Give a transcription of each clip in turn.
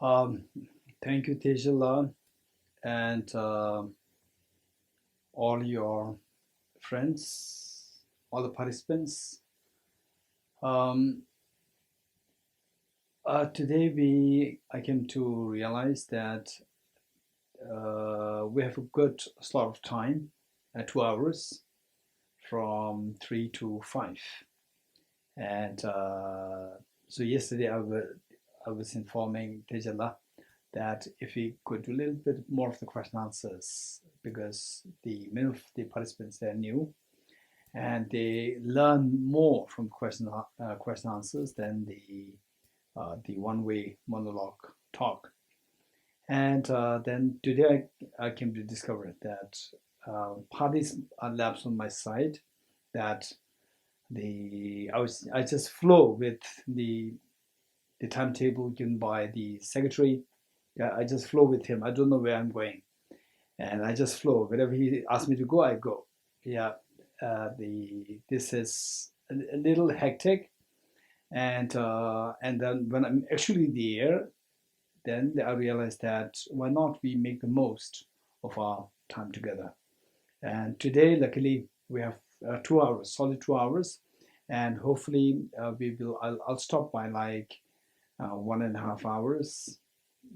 Um, Thank you, Tejala, and all your friends, all the participants. Um, Today, I came to realize that we have a good slot of time, 2 hours from 3 to 5, and so yesterday I was informing Tejala that if we could do a little bit more of the question answers because many of the participants they're new and they learn more from question answers than the one-way monologue talk. And then today I came to discover that parties are labs on my side that I just flow with the timetable given by the secretary. Yeah, I just flow with him. I don't know where I'm going, and I just flow. Wherever he asks me to go, I go. Yeah, the this is a little hectic, and then when I'm actually there, then I realize that why not we make the most of our time together. And today, luckily, we have 2 hours, solid 2 hours, and hopefully we will. I'll stop by like 1.5 hours,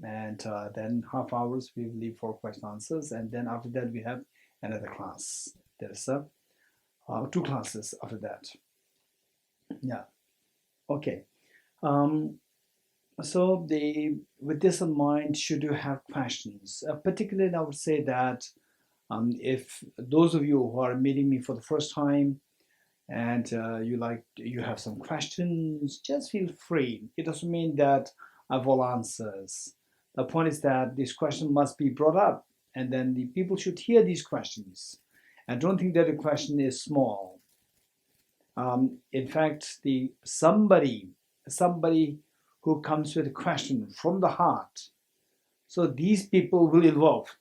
and then half hours we will leave for question answers, and then after that we have another class. There's two classes after that. Yeah. Okay. Um, so with this in mind, should you have questions? Particularly, I would say that if those of you who are meeting me for the first time and you have some questions, just feel free. It doesn't mean that I have all answers. The point is that this question must be brought up, and then the people should hear these questions. And don't think that the question is small. In fact, the somebody who comes with a question from the heart. So these people will evolve.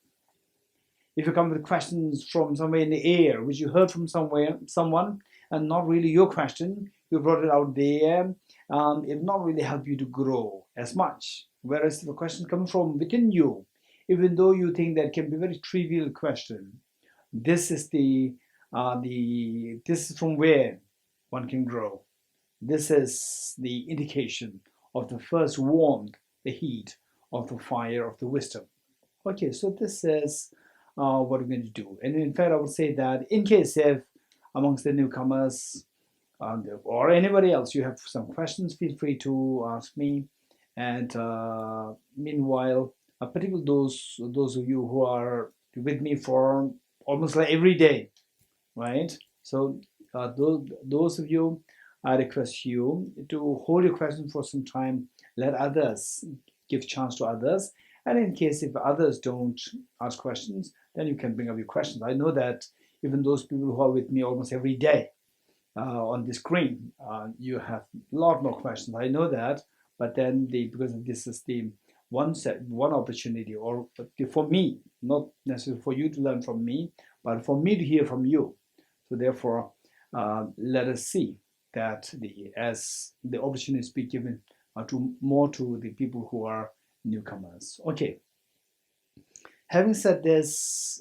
If you come with questions from somewhere in the air, which you heard from someone, and not really your question, you brought it out there, it not really help you to grow as much. Whereas if a question comes from within you, even though you think that can be a very trivial question, this is this is from where one can grow. This is the indication of the first warmth, the heat of the fire of the wisdom. Okay, so this is what we're going to do. And in fact, I would say that in case if amongst the newcomers or anybody else you have some questions, feel free to ask me. And meanwhile, particularly those of you who are with me for almost like every day, right? So those of you, I request you to hold your question for some time. Let others give chance to others. And in case if others don't ask questions, then you can bring up your questions. I know that even those people who are with me almost every day on the screen, you have a lot more questions. I know that, but then because this is the one opportunity, or for me, not necessarily for you to learn from me, but for me to hear from you. So therefore, let us see that as the opportunities be given to the people who are newcomers. Okay. Having said this,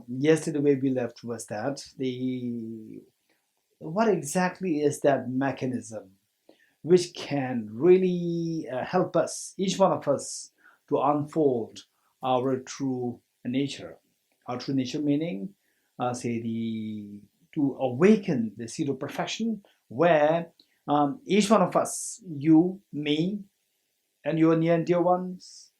yesterday where we left was that what exactly is that mechanism which can really help us, each one of us, to unfold our true nature. Our true nature meaning, to awaken the seed of perfection, where each one of us, you, me, and your near and dear ones,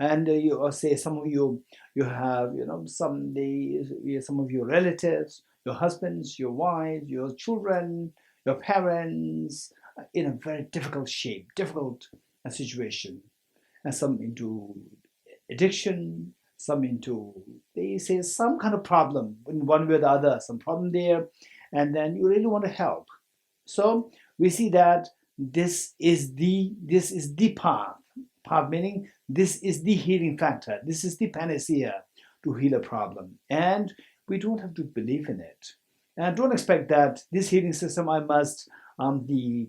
and you or say some of you have some of your relatives, your husbands, your wives, your children, your parents in a very difficult shape, difficult situation, and some into addiction, some into they say some kind of problem in one way or the other, some problem there, and then you really want to help. So we see that this is the path meaning this is the healing factor, this is the panacea to heal a problem, and we don't have to believe in it, and don't expect that this healing system I must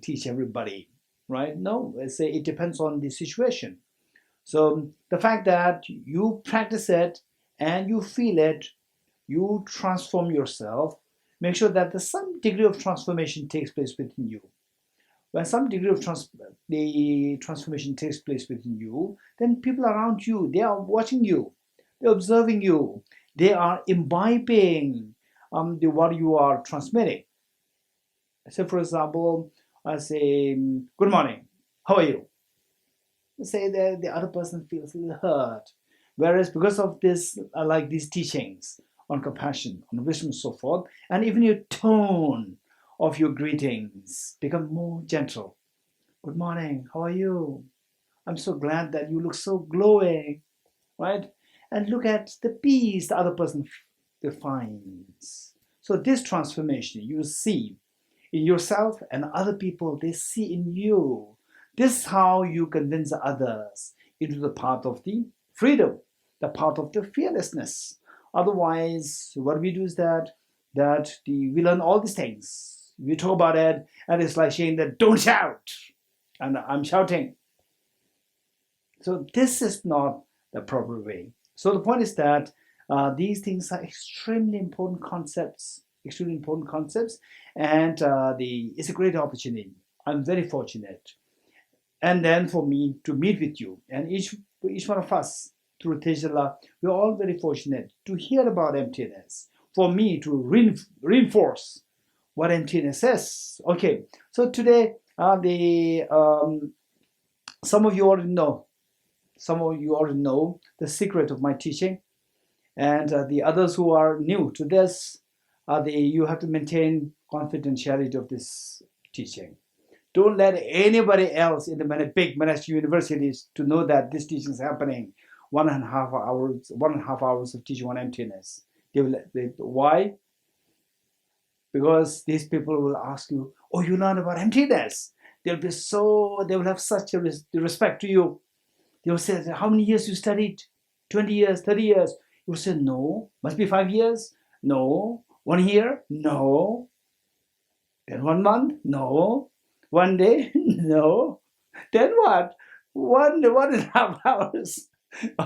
teach everybody, right? No, I say it depends on the situation. So the fact that you practice it and you feel it, you transform yourself, make sure that some degree of transformation takes place within you. When some degree of the transformation takes place within you, then people around you, they are watching you, they're observing you, they are imbibing what you are transmitting. So, for example, I say, "Good morning, how are you?" Say that the other person feels a little hurt. Whereas because of this, like these teachings on compassion, on wisdom, and so forth, and even your tone of your greetings become more gentle. "Good morning, how are you? I'm so glad that you look so glowing," right? And look at the peace the other person defines. So this transformation you see in yourself and other people, they see in you. This is how you convince others into the path of the freedom, the path of the fearlessness. Otherwise, what we do is we learn all these things. We talk about it, and it's like saying that don't shout, and I'm shouting. So this is not the proper way. So the point is that these things are extremely important concepts, and it's a great opportunity. I'm very fortunate, and then for me to meet with you, and each one of us through Tejala, we're all very fortunate to hear about emptiness. For me to reinforce what emptiness is. Okay, so today some of you already know. Some of you already know the secret of my teaching, and the others who are new to this, you have to maintain confidentiality of this teaching. Don't let anybody else in the big monastic universities to know that this teaching is happening. 1.5 hours of teaching on emptiness. Why? Because these people will ask you, "Oh, you learn about emptiness." They will have such a respect to you. They will say, "How many years you studied? 20 years, 30 years?" You will say, "No, must be 5 years. No. 1 year? No. Then 1 month? No. 1 day? No. Then what? 1.5 hours."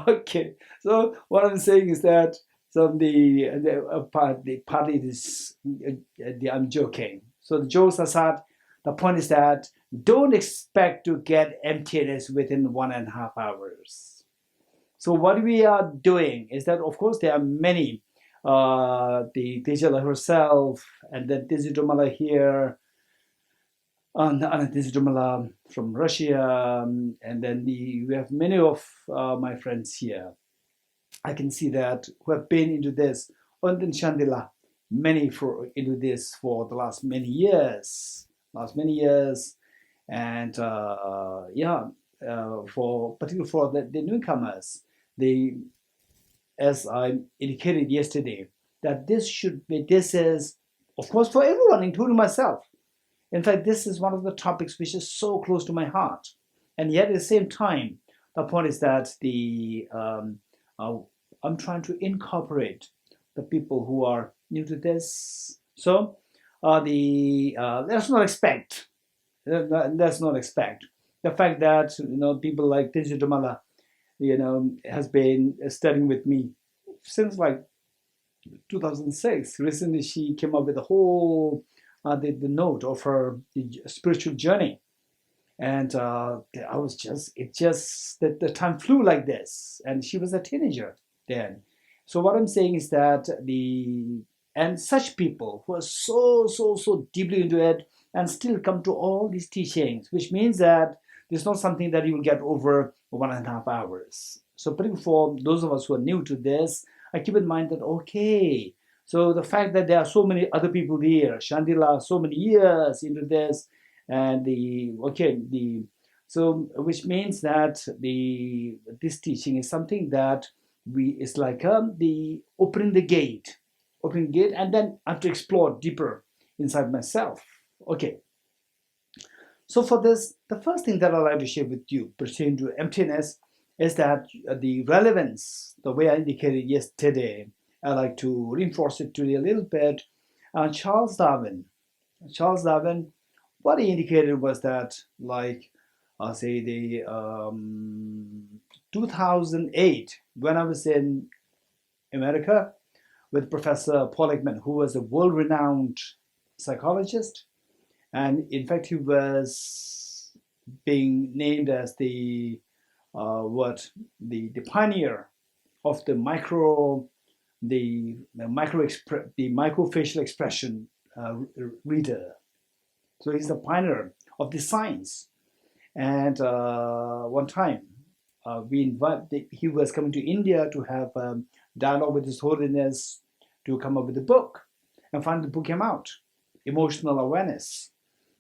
Okay. So what I'm saying is that partly this I'm joking. So the jokes aside, the point is that don't expect to get emptiness within 1.5 hours. So what we are doing is that, of course, there are many, the Tejala herself, and then Tejidumala here, and Tejidumala from Russia, and then we have many of my friends here. I can see that who have been into this, and then Shandila, many into this for the last many years, and particularly for the newcomers, as I indicated yesterday, that this is, of course, for everyone, including myself. In fact, this is one of the topics which is so close to my heart, and yet at the same time, the point is that I'm trying to incorporate the people who are new to this. So let's not expect the fact that people like Tejidumala has been studying with me since like 2006. Recently, she came up with a whole the note of her spiritual journey, and that the time flew like this, and she was a teenager then. So what I'm saying is that such people who are so deeply into it and still come to all these teachings, which means that it's not something that you will get over 1.5 hours. So particularly for those of us who are new to this, I keep in mind that, okay, so the fact that there are so many other people here, Shandila, so many years into this, and which means that this teaching is something that it's like the opening gate, and then I have to explore deeper inside myself. Okay. So for this, the first thing that I'd like to share with you pertaining to emptiness is that the relevance, the way I indicated yesterday, I like to reinforce it today a little bit. Charles Darwin, what he indicated was that, like, I'll say 2008, when I was in America with Professor Paul Ekman, who was a world-renowned psychologist. And in fact, he was being named as the pioneer of the microfacial expression reader. So he's the pioneer of this science. And one time, he was coming to India to have dialogue with His Holiness to come up with a book. And finally, the book came out, Emotional Awareness.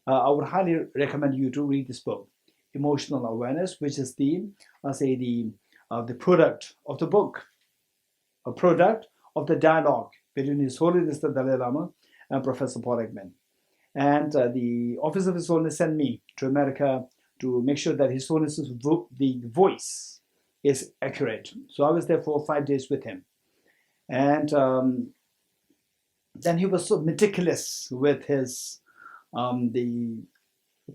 I would highly recommend you to read this book, Emotional Awareness, which is the product of the book, a product of the dialogue between His Holiness the Dalai Lama and Professor Paul Ekman. And the Office of His Holiness sent me to America to make sure that His Holiness's the voice is accurate. So I was there for 5 days with him. And then he was so meticulous with his to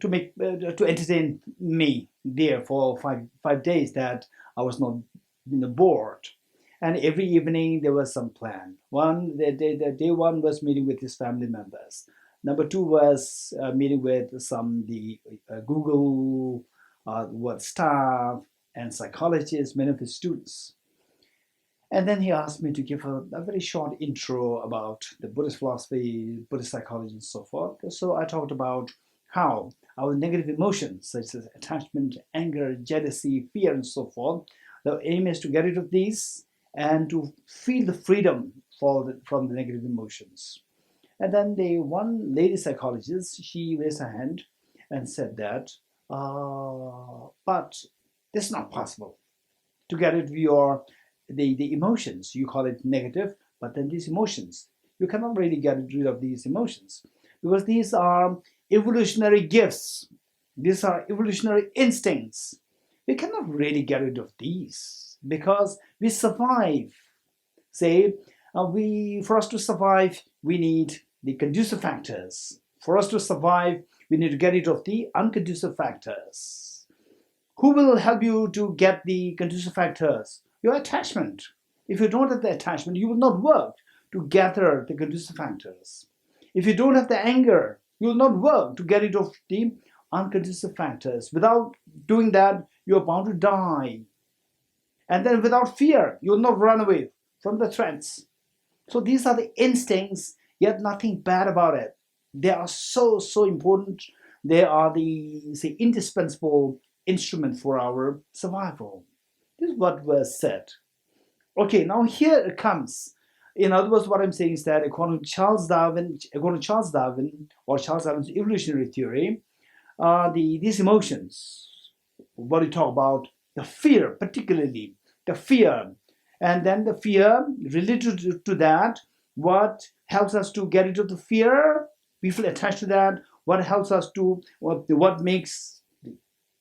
entertain me there for five days that I was not bored. And every evening there was some plan. The day one was meeting with his family members. Number two was meeting with Google staff and psychologists, many of his students. And then he asked me to give a very short intro about the Buddhist philosophy, Buddhist psychology, and so forth. So I talked about how our negative emotions, such as attachment, anger, jealousy, fear, and so forth, the aim is to get rid of these and to feel the freedom from the negative emotions. And then one lady psychologist, she raised her hand and said that, but this is not possible to get rid of the emotions. You call it negative, but then these emotions, you cannot really get rid of these emotions because these are evolutionary gifts. These are evolutionary instincts. We cannot really get rid of these because we survive. For us to survive, we need the conducive factors. For us to survive, we need to get rid of the unconducive factors. Who will help you to get the conducive factors? Your attachment. If you don't have the attachment, you will not work to gather the conducive factors. If you don't have the anger, you will not work to get rid of the unconducive factors. Without doing that, you are bound to die. And then without fear, you will not run away from the threats. So these are the instincts, yet nothing bad about it. They are so important. They are the indispensable instrument for our survival. This is what was said. Okay, now here it comes. In other words, what I'm saying is that according to Charles Darwin or Charles Darwin's evolutionary theory, these emotions, what we talk about, the fear, particularly the fear, and then the fear related to that, what helps us to get rid of the fear, we feel attached to that. What helps us to, what makes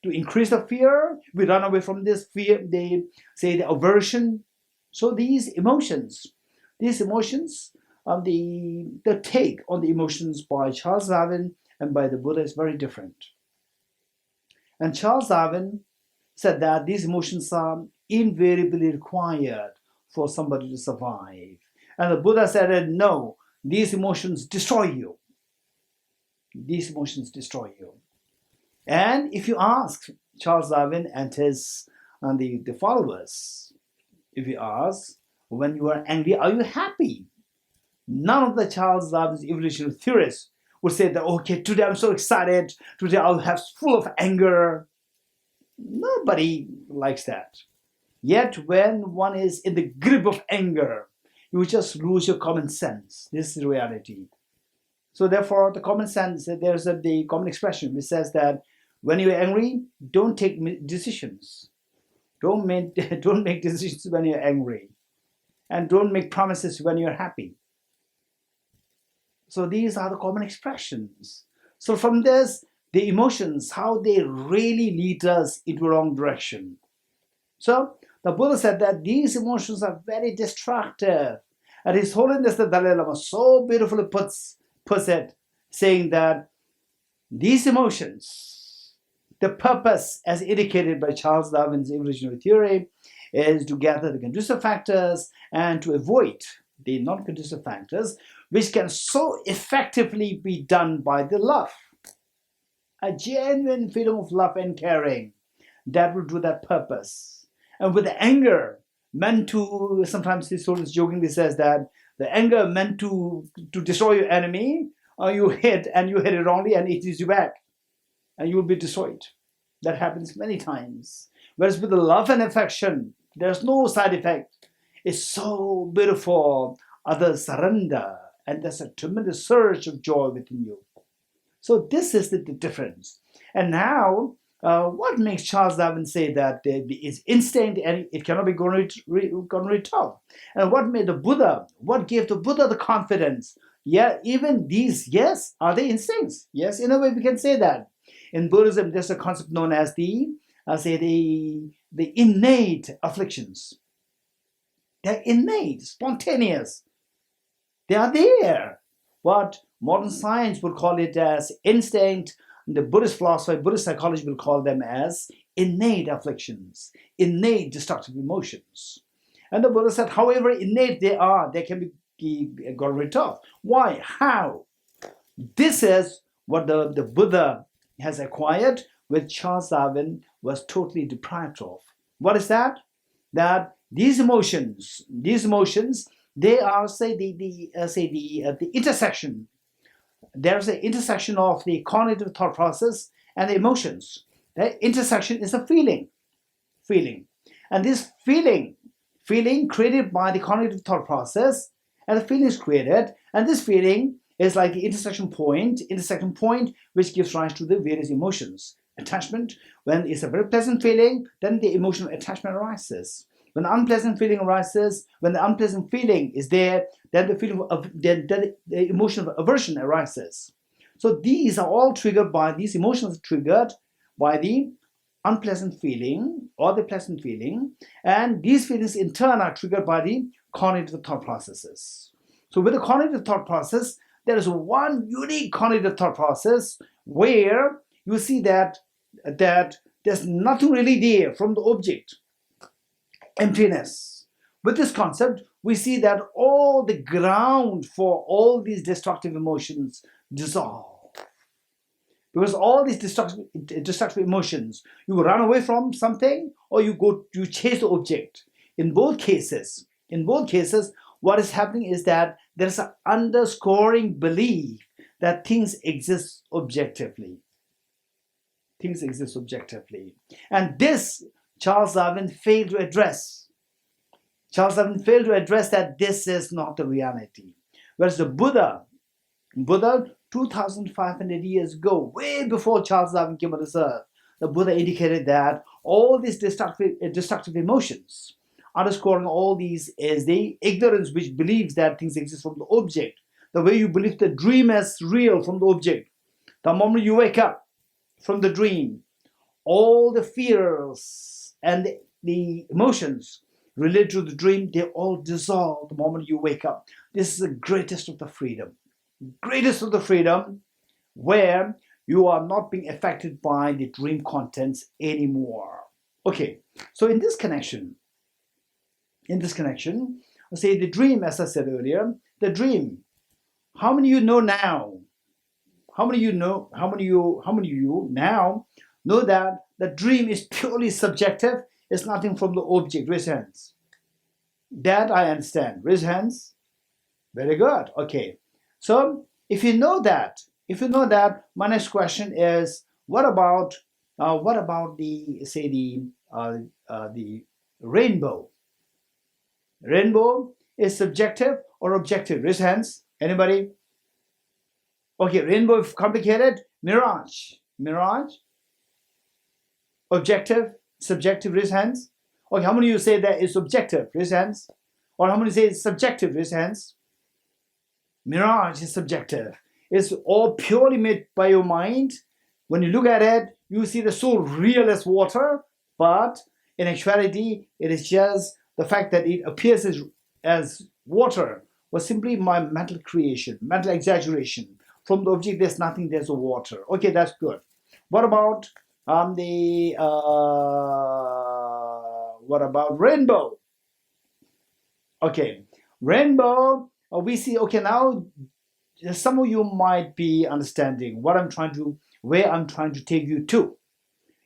to increase the fear, we run away from this fear, they say the aversion. So these emotions, the take on the emotions by Charles Darwin and by the Buddha is very different. And Charles Darwin said that these emotions are invariably required for somebody to survive. And the Buddha said, no, these emotions destroy you. These emotions destroy you. And if you ask Charles Darwin and the followers, if you ask, when you are angry, are you happy? None of the Charles Darwin's evolutionary theorists would say that, okay, today I'm so excited, today I'll have full of anger. Nobody likes that. Yet when one is in the grip of anger, you just lose your common sense. This is reality. So therefore, the common sense, there's the common expression which says that when you're angry, don't take decisions. Don't make decisions when you're angry. And don't make promises when you're happy. So these are the common expressions. So from this, the emotions, how they really lead us into the wrong direction. So the Buddha said that these emotions are very destructive. And His Holiness the Dalai Lama so beautifully puts it, saying that these emotions, The purpose, as indicated by Charles Darwin's evolutionary theory, is to gather the conducive factors and to avoid the non-conducive factors, which can so effectively be done by the love. A genuine freedom of love and caring that will do that purpose. And with the anger meant to, sometimes this sort of jokingly says that the anger meant to destroy your enemy, you hit it wrongly and it is you back and you will be destroyed. That happens many times. Whereas with the love and affection, there's no side effect. It's so beautiful. Others surrender, and there's a tremendous surge of joy within you. So this is the difference. And now, what makes Charles Darwin say that it's instinct and it cannot be gone rid of? And what made the Buddha, what gave the Buddha the confidence? Yeah, even these, yes, are they instincts? Yes, in a way we can say that. In Buddhism, there's a concept known as the innate afflictions. They're innate, spontaneous. They are there. What modern science would call it as instinct, the Buddhist philosophy, Buddhist psychology will call them as innate afflictions, innate destructive emotions. And the Buddha said, however innate they are, they can be got rid of. Why? How? This is what the Buddha has acquired, which Charles Darwin was totally deprived of. What is that? That these emotions, they are, the intersection. There's an intersection of the cognitive thought process and the emotions. The intersection is a feeling. And this feeling created by the cognitive thought process, and the feeling is created, and this feeling is like the intersection point, which gives rise to the various emotions. Attachment, when it's a very pleasant feeling, then the emotional attachment arises. When the unpleasant feeling arises, when the unpleasant feeling is there, then the emotion of aversion arises. So these are all triggered by, these emotions are triggered by the unpleasant feeling or the pleasant feeling, and these feelings in turn are triggered by the cognitive thought processes. So with the cognitive thought process, there is one unique cognitive thought process where you see that there's nothing really there from the object. Emptiness. With this concept, we see that all the ground for all these destructive emotions dissolve. Because all these destructive emotions, you run away from something or you chase the object. In both cases, what is happening is that there's an underscoring belief that things exist objectively. And this Charles Darwin failed to address. That this is not the reality. Whereas the Buddha 2,500 years ago, way before Charles Darwin came on this earth, the Buddha indicated that all these destructive emotions, underscoring all these, is the ignorance which believes that things exist from the object. The way you believe the dream is real from the object. The moment you wake up from the dream, all the fears and the emotions related to the dream, they all dissolve the moment you wake up. This is the greatest of the freedom. Where you are not being affected by the dream contents anymore. Okay, so in this connection, I say the dream, as I said earlier, the dream. How many of you know now? How many of you now know that the dream is purely subjective? It's nothing from the object. Raise hands. That I understand. Raise hands. Very good. Okay. So if you know that, my next question is, what about the rainbow? Rainbow is subjective or objective? Raise hands. Anybody? Okay, rainbow is complicated. Mirage. Objective, subjective, raise hands. Okay, how many of you say that is objective? Raise hands. Or how many say it's subjective? Raise hands. Mirage is subjective. It's all purely made by your mind. When you look at it, you see the so real as water, but in actuality, it is just the fact that it appears as water was simply my mental creation, mental exaggeration. From the object, there's nothing, there's a water. Okay, that's good. What about What about rainbow? Okay, rainbow. We see. Okay, now some of you might be understanding what I'm trying to, where I'm trying to take you to.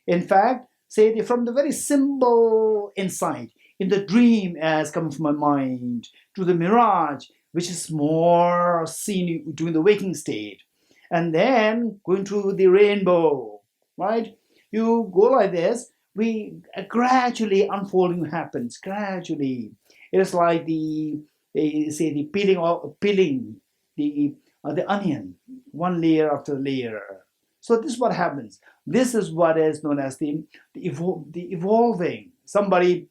In fact, say from the very simple insight in the dream as coming from my mind to the mirage, which is more seen during the waking state, and then going through the rainbow, right? You go like this, we gradually unfolding happens, gradually. It is like they say the peeling the onion, one layer after layer. So this is what happens. This is what is known as the evolving. Somebody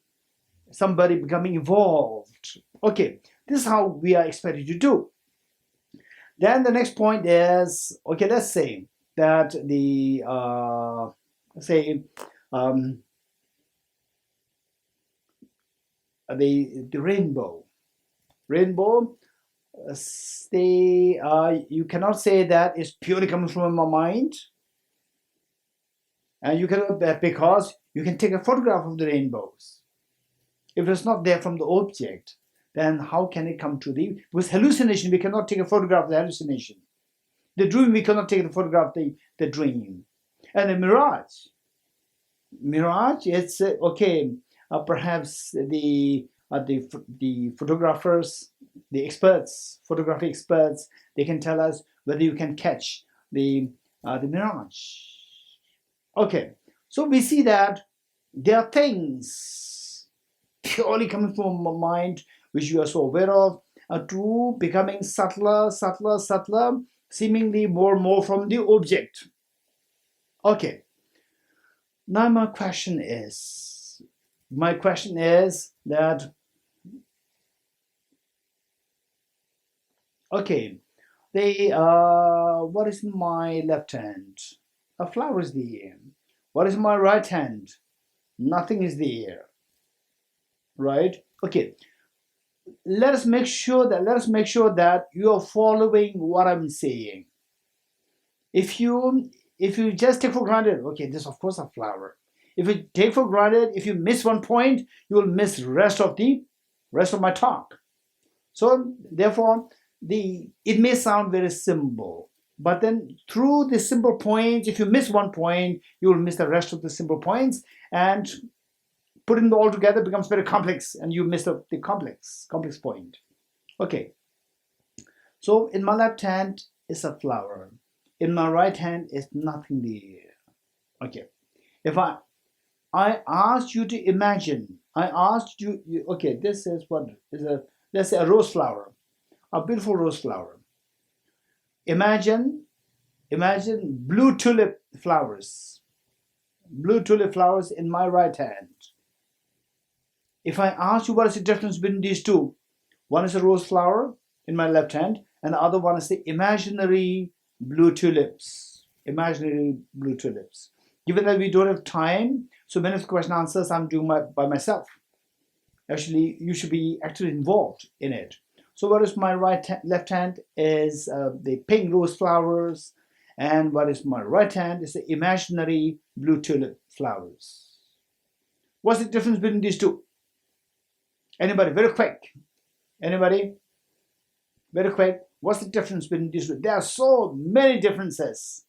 becoming evolved. Okay, this is how we are expected to do. Then the next point is, okay, let's say that the the rainbow. You cannot say that it's purely coming from my mind, and you cannot, because you can take a photograph of the rainbows. If it's not there from the object, then how can it come to the, with hallucination, we cannot take a photograph of the hallucination. The dream, we cannot take the photograph of the dream. And the mirage, it's okay. Perhaps the photographers, the experts, photography experts, they can tell us whether you can catch the mirage. Okay, so we see that there are things purely coming from my mind which you are so aware of, to becoming subtler, seemingly more and more from the object. Okay. Now my question is that, okay, what is my left hand? A flower is there. What is my right hand? Nothing is there. Right? Okay. Let us make sure that you are following what I'm saying. If you just take for granted, okay, this is of course a flower. If you take for granted, if you miss one point, you will miss the rest of my talk. So therefore, it may sound very simple, but then through the simple points, if you miss one point, you will miss the rest of the simple points, and putting it all together becomes very complex, and you miss the complex point. Okay. So in my left hand is a flower. In my right hand is nothing there. Okay. If I asked you to imagine, okay, this is what is let's say a rose flower, a beautiful rose flower. Imagine blue tulip flowers in my right hand. If I ask you what is the difference between these two, one is a rose flower in my left hand, and the other one is the imaginary blue tulips. Given that we don't have time, so many of the question answers I'm doing by myself. Actually, you should be actually involved in it. So what is my left hand is the pink rose flowers, and what is my right hand is the imaginary blue tulip flowers. What's the difference between these two? Anybody? Very quick. Anybody? Very quick. What's the difference between these two? There are so many differences.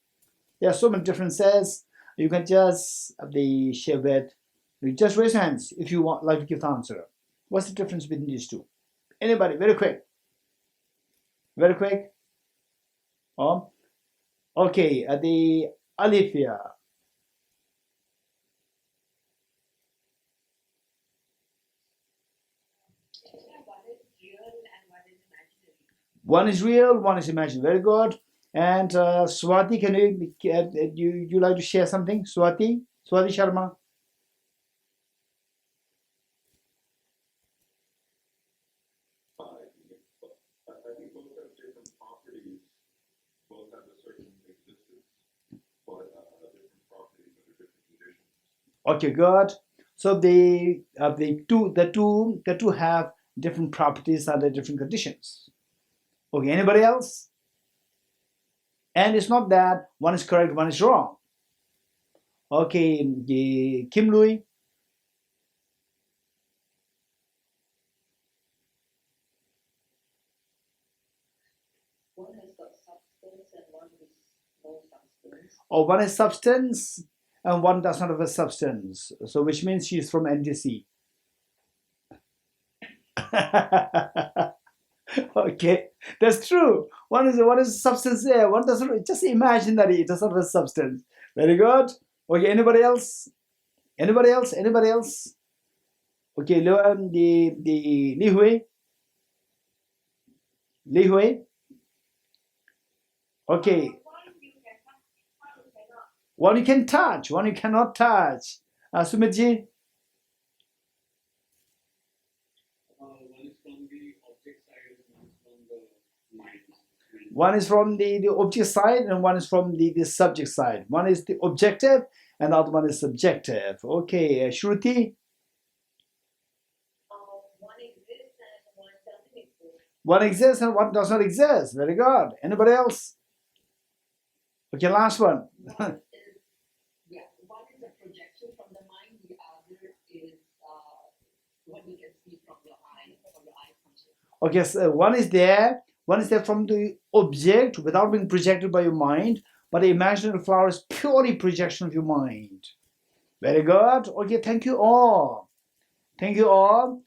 You can just share it. You just raise hands if you want like to give the answer. What's the difference between these two? Anybody? Very quick. Very quick. Oh, okay. The Alifia. One is real, one is imaginary. Very good. And Swati, can you like to share something? Swati Sharma. Okay, good. So the two have different properties under different conditions. Okay, anybody else? And it's not that one is correct, one is wrong. Okay, Kim Louis. One has got substance and one is no substance. Or one is substance and one does not have a substance. So which means she's from NGC. Okay, that's true. One is substance there. One doesn't just imagine that it does not have a substance. Very good. Okay, anybody else? Anybody else? Anybody else? Okay, the Li Hui. Li Hui. Okay. One you can touch, one you cannot touch. Sumitji. One is from the object side and one is from the subject side. One is the objective and the other one is subjective. Okay, Shruti. One exists and one doesn't exist. One exists and one does not exist. Very good. Anybody else? Okay, last one. One is a projection from the mind. The other is what you can see from your eye function. Okay, so one is there from the object without being projected by your mind, but the imaginary flower is purely projection of your mind. Very good. Okay, thank you all. Thank you all.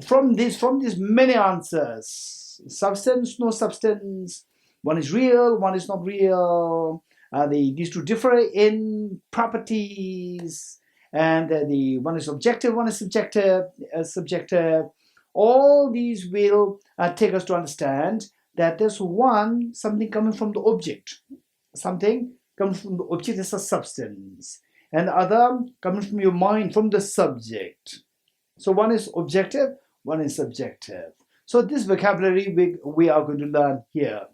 From these many answers, substance, no substance. One is real, one is not real. These two differ in properties, and the one is objective, one is subjective. Subjective. All these will take us to understand that there's something coming from the object. Something comes from the object is a substance, and the other comes from your mind, from the subject. So one is objective, one is subjective. So this vocabulary we are going to learn here.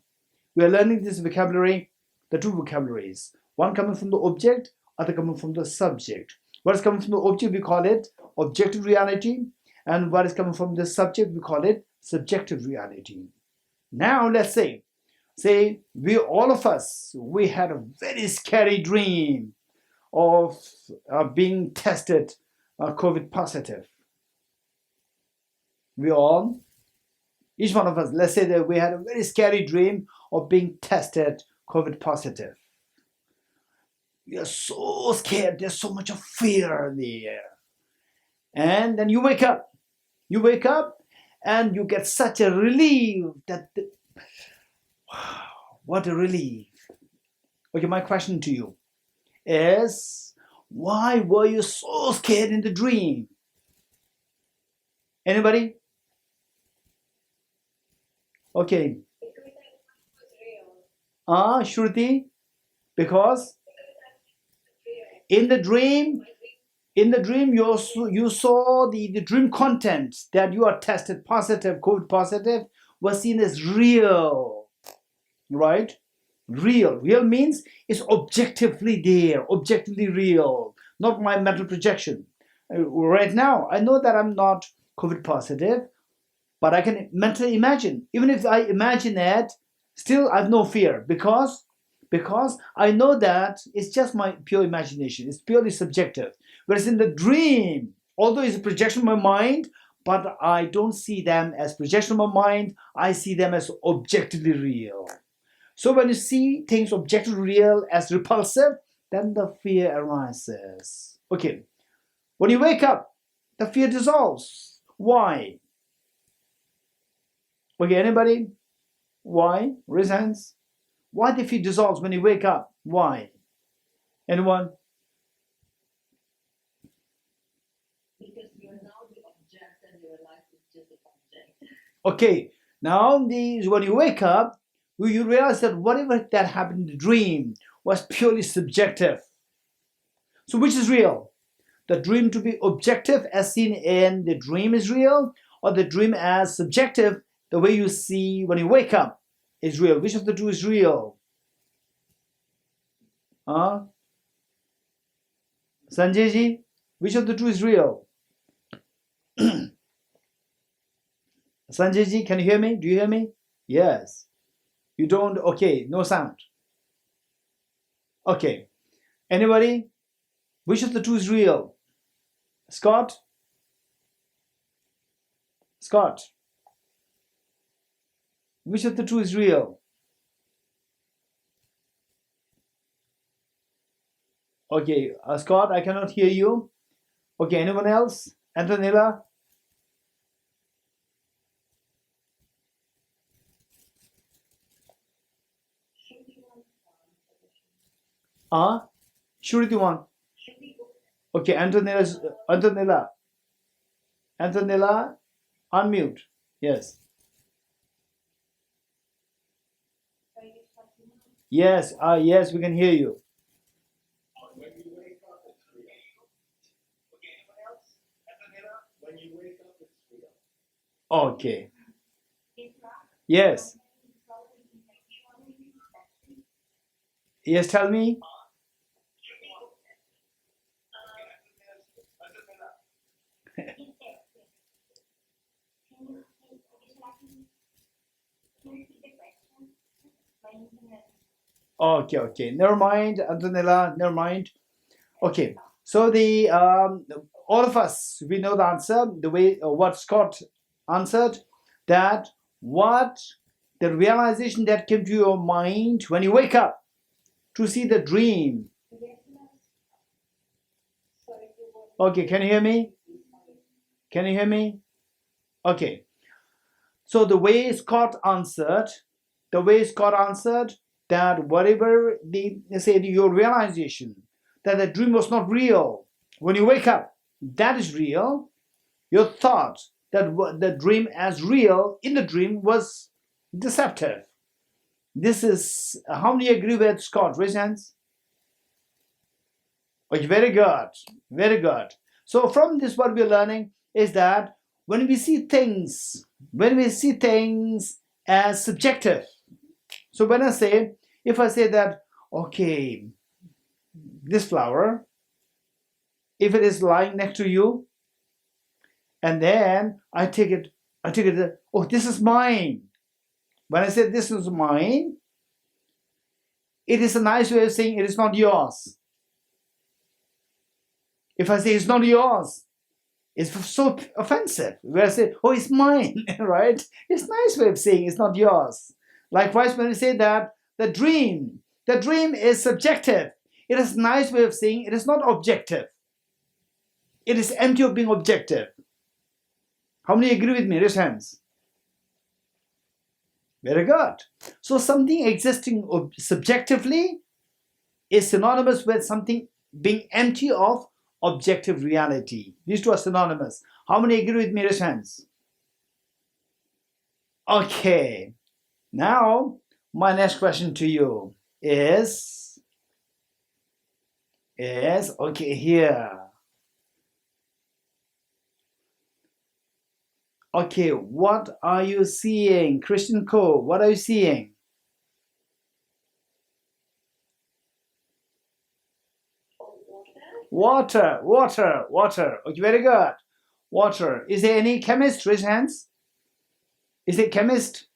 We are learning this vocabulary, the two vocabularies. One coming from the object, other coming from the subject. What is coming from the object, we call it objective reality. And what is coming from the subject, we call it subjective reality. Now let's say all of us, we had a very scary dream of being tested COVID positive. Each one of us, let's say that we had a very scary dream of being tested COVID positive. We are so scared, there's so much of fear in the air. And then you wake up and you get such a relief that, wow, what a relief. Okay, my question to you is, why were you so scared in the dream? Anybody? Okay. Shruti? Because in the dream you saw the dream content that you are tested positive, COVID positive, was seen as real, right? Real means it's objectively there, objectively real, not my mental projection. Right now I know that I'm not COVID positive, but I can mentally imagine. Even if I imagine that, still I have no fear because I know that it's just my pure imagination. It's purely subjective. Whereas in the dream, although it's a projection of my mind, but I don't see them as projection of my mind. I see them as objectively real. So when you see things objectively real as repulsive, then the fear arises. Okay. When you wake up, the fear dissolves. Why? Okay, anybody? Why? Raise hands. Why the fear dissolves when you wake up? Why? Anyone? Because you're now the object and your life is just an object. Okay, now when you wake up, you realize that whatever that happened in the dream was purely subjective. So which is real? The dream to be objective as seen in the dream is real, or the dream as subjective, the way you see when you wake up is real? Which of the two is real? Sanjay ji, which of the two is real? Sanjay ji, can you hear me? Do you hear me? Yes. You don't? Okay, no sound. Okay. Anybody? Which of the two is real? Scott? Scott? Which of the two is real? Okay, Scott, I cannot hear you. Okay, anyone else? Antonella? Shuritiwan. Okay, Antonella. Antonella, unmute. Yes. Yes, yes, we can hear you. When you wake up, it's real. Okay, anyone else? Antonella, when you wake up, it's real. Okay. Yes. Yes, tell me. Okay. Never mind, Antonella, never mind. Okay. So the all of us, we know the answer, the way what Scott answered, that what the realization that came to your mind when you wake up to see the dream. Okay, can you hear me? Can you hear me? Okay. So the way Scott answered, that whatever they say, your realization that the dream was not real, when you wake up, that is real. Your thought that the dream as real in the dream was deceptive. This is, how many agree with Scott? Raise hands. Okay, very good. So from this, what we're learning is that when we see things as subjective. So when if I say that, okay, this flower, if it is lying next to you, and then I take it, oh, this is mine. When I say this is mine, it is a nice way of saying it is not yours. If I say it's not yours, it's so offensive. Where I say, oh, it's mine, right? It's a nice way of saying it's not yours. Likewise, when we say that the dream is subjective, it is a nice way of saying it is not objective. It is empty of being objective. How many agree with me? Raise hands. Very good. So something existing subjectively is synonymous with something being empty of objective reality. These two are synonymous. How many agree with me? Raise hands. Okay. Now, my next question to you is okay, here. Okay, what are you seeing? Christian Co, what are you seeing? Water. Okay, very good. Water. Is there any chemist? Raise hands. Is it chemist?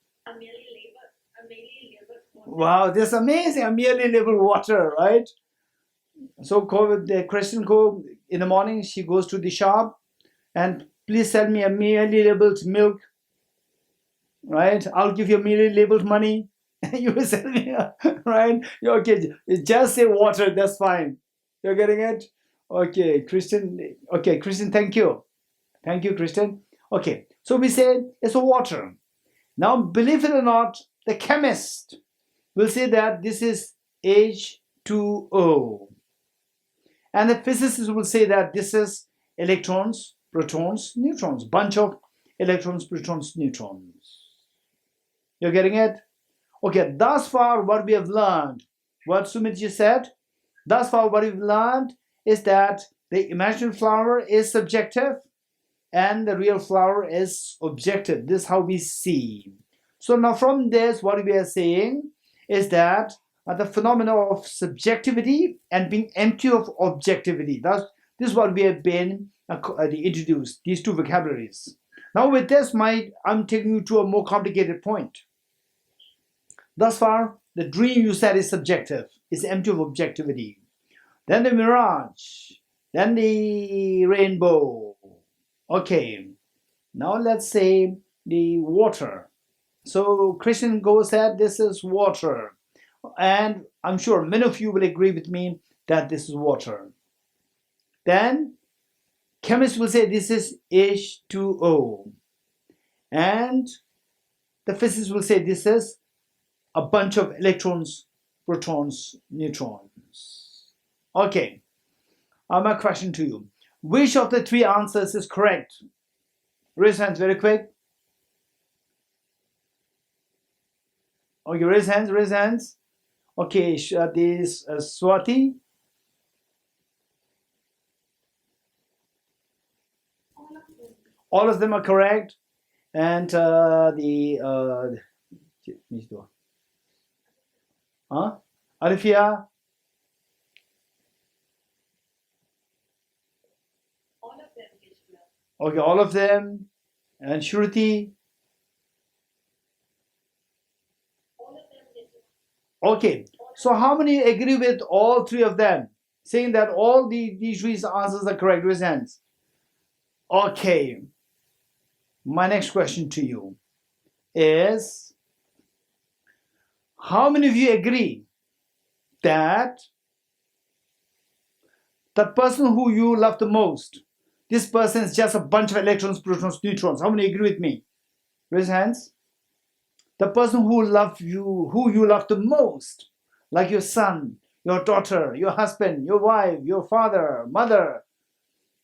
Wow, this is amazing. A merely labeled water, right? So the Christian Co, in the morning, she goes to the shop and please sell me a merely labeled milk, right? I'll give you a merely labeled money. You will sell me, right? Okay, just say water, that's fine. You're getting it? Okay, Christian. Okay, Christian, thank you. Thank you, Christian. Okay, so we said it's a water. Now, believe it or not, the chemist will say that this is H2O. And the physicist will say that this is electrons, protons, neutrons, bunch of electrons, protons, neutrons. You're getting it? Okay, thus far what we have learned, what Sumitji said, thus far what we've learned is that the imaginary flower is subjective and the real flower is objective. This is how we see. So now from this, what we are saying is that the phenomena of subjectivity and being empty of objectivity. This is what we have been introduced, these two vocabularies. Now with this, I'm taking you to a more complicated point. Thus far, the dream you said is subjective, is empty of objectivity. then the mirage, then the rainbow. Okay, now let's say the water. So Christian Go said this is water. And I'm sure many of you will agree with me that this is water. Then chemists will say this is H2O. And the physicists will say this is a bunch of electrons, protons, neutrons. Okay, my question to you. Which of the three answers is correct? Raise hands very quick. Okay, raise hands, raise hands. Okay, this Swati. All of them are correct. And Alifia? All of them, Krishna. Okay, all of them. And Shruti? All of them, Krishna. Okay, so how many agree with all three of them? Saying that all these three answers are correct. Raise hands. Okay. My next question to you is, how many of you agree that the person who you love the most, this person is just a bunch of electrons, protons, neutrons? How many agree with me? Raise hands. The person who you love the most, like your son, your daughter, your husband, your wife, your father, mother,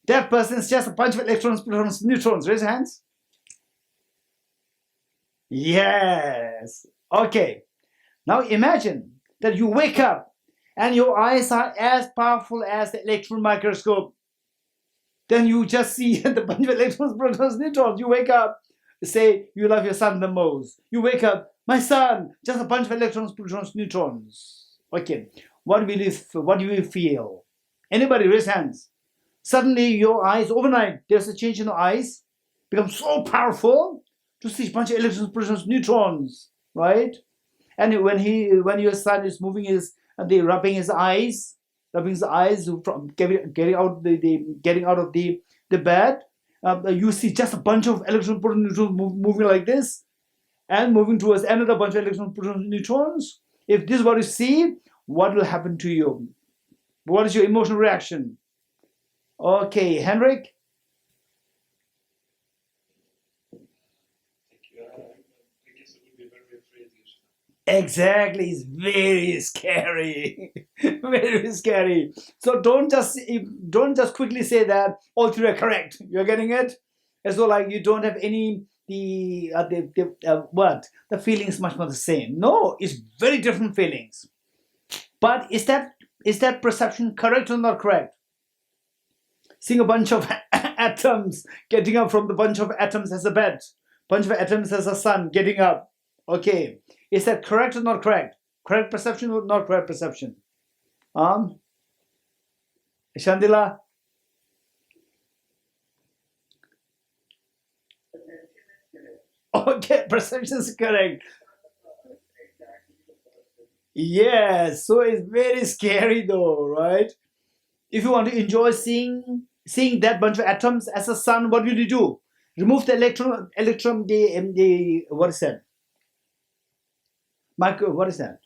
that person is just a bunch of electrons, protons, neutrons. Raise hands. Yes. Okay. Now imagine that you wake up and your eyes are as powerful as the electron microscope. Then you just see the bunch of electrons, protons, neutrons. You wake up, say you love your son the most. You wake up, my son, just a bunch of electrons, protons, neutrons. Okay. What do you feel? Anybody raise hands? Suddenly your eyes, overnight, there's a change in the eyes, become so powerful to see a bunch of electrons, protons, neutrons, right? And when your son is moving rubbing his eyes from getting out of the bed, you see just a bunch of electrons, protons, neutrons moving like this, and moving towards another bunch of electrons, protons, neutrons. If this is what you see, what will happen to you? What is your emotional reaction? Okay, Henrik. Exactly, it's very scary, very scary. So don't just quickly say that all three are correct. You're getting it? As though like you don't have any the feelings much more the same. No, it's very different feelings. But is that perception correct or not correct? Seeing a bunch of atoms getting up from the bunch of atoms as a bed, bunch of atoms as a sun getting up. Okay, is that correct or not correct? Correct perception or not correct perception? Shandila? Okay, perception is correct. Yes, so it's very scary though, right? If you want to enjoy seeing that bunch of atoms as a sun, what will you do? Remove the electron, the what is that? What is that?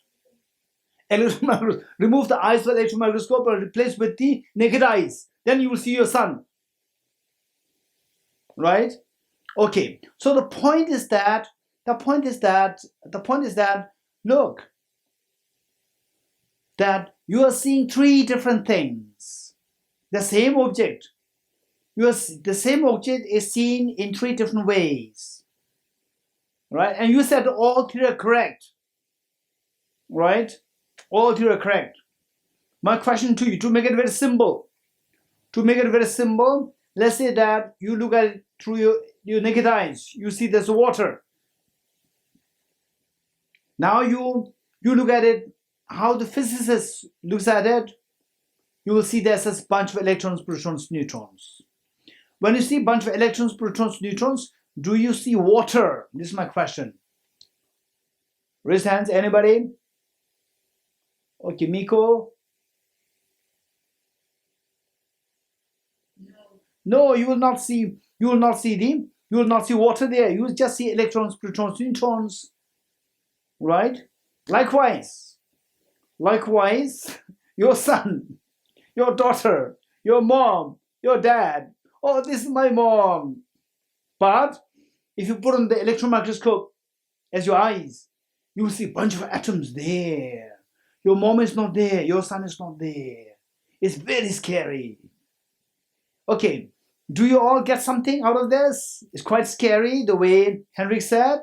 Remove the eyes with electron microscope and replace with the naked eyes. Then you will see your sun. Right? Okay. So the point is that look, that you are seeing three different things. The same object. The same object is seen in three different ways. Right? And you said all three are correct. Right? All three are correct. My question to you, to make it very simple, let's say that you look at it through your naked eyes. You see there's water. Now you look at it how the physicist looks at it. You will see there's a bunch of electrons, protons, neutrons. When you see a bunch of electrons, protons, neutrons, do you see water? This is my question. Raise hands, anybody? Okay, Miko. No, you will not see. You will not see water there. You will just see electrons, protons, neutrons. Right? Likewise, your son, your daughter, your mom, your dad. Oh, this is my mom. But if you put on the electron microscope as your eyes, you will see a bunch of atoms there. Your mom is not there. Your son is not there. It's very scary. Okay, do you all get something out of this? It's quite scary, the way Henrik said.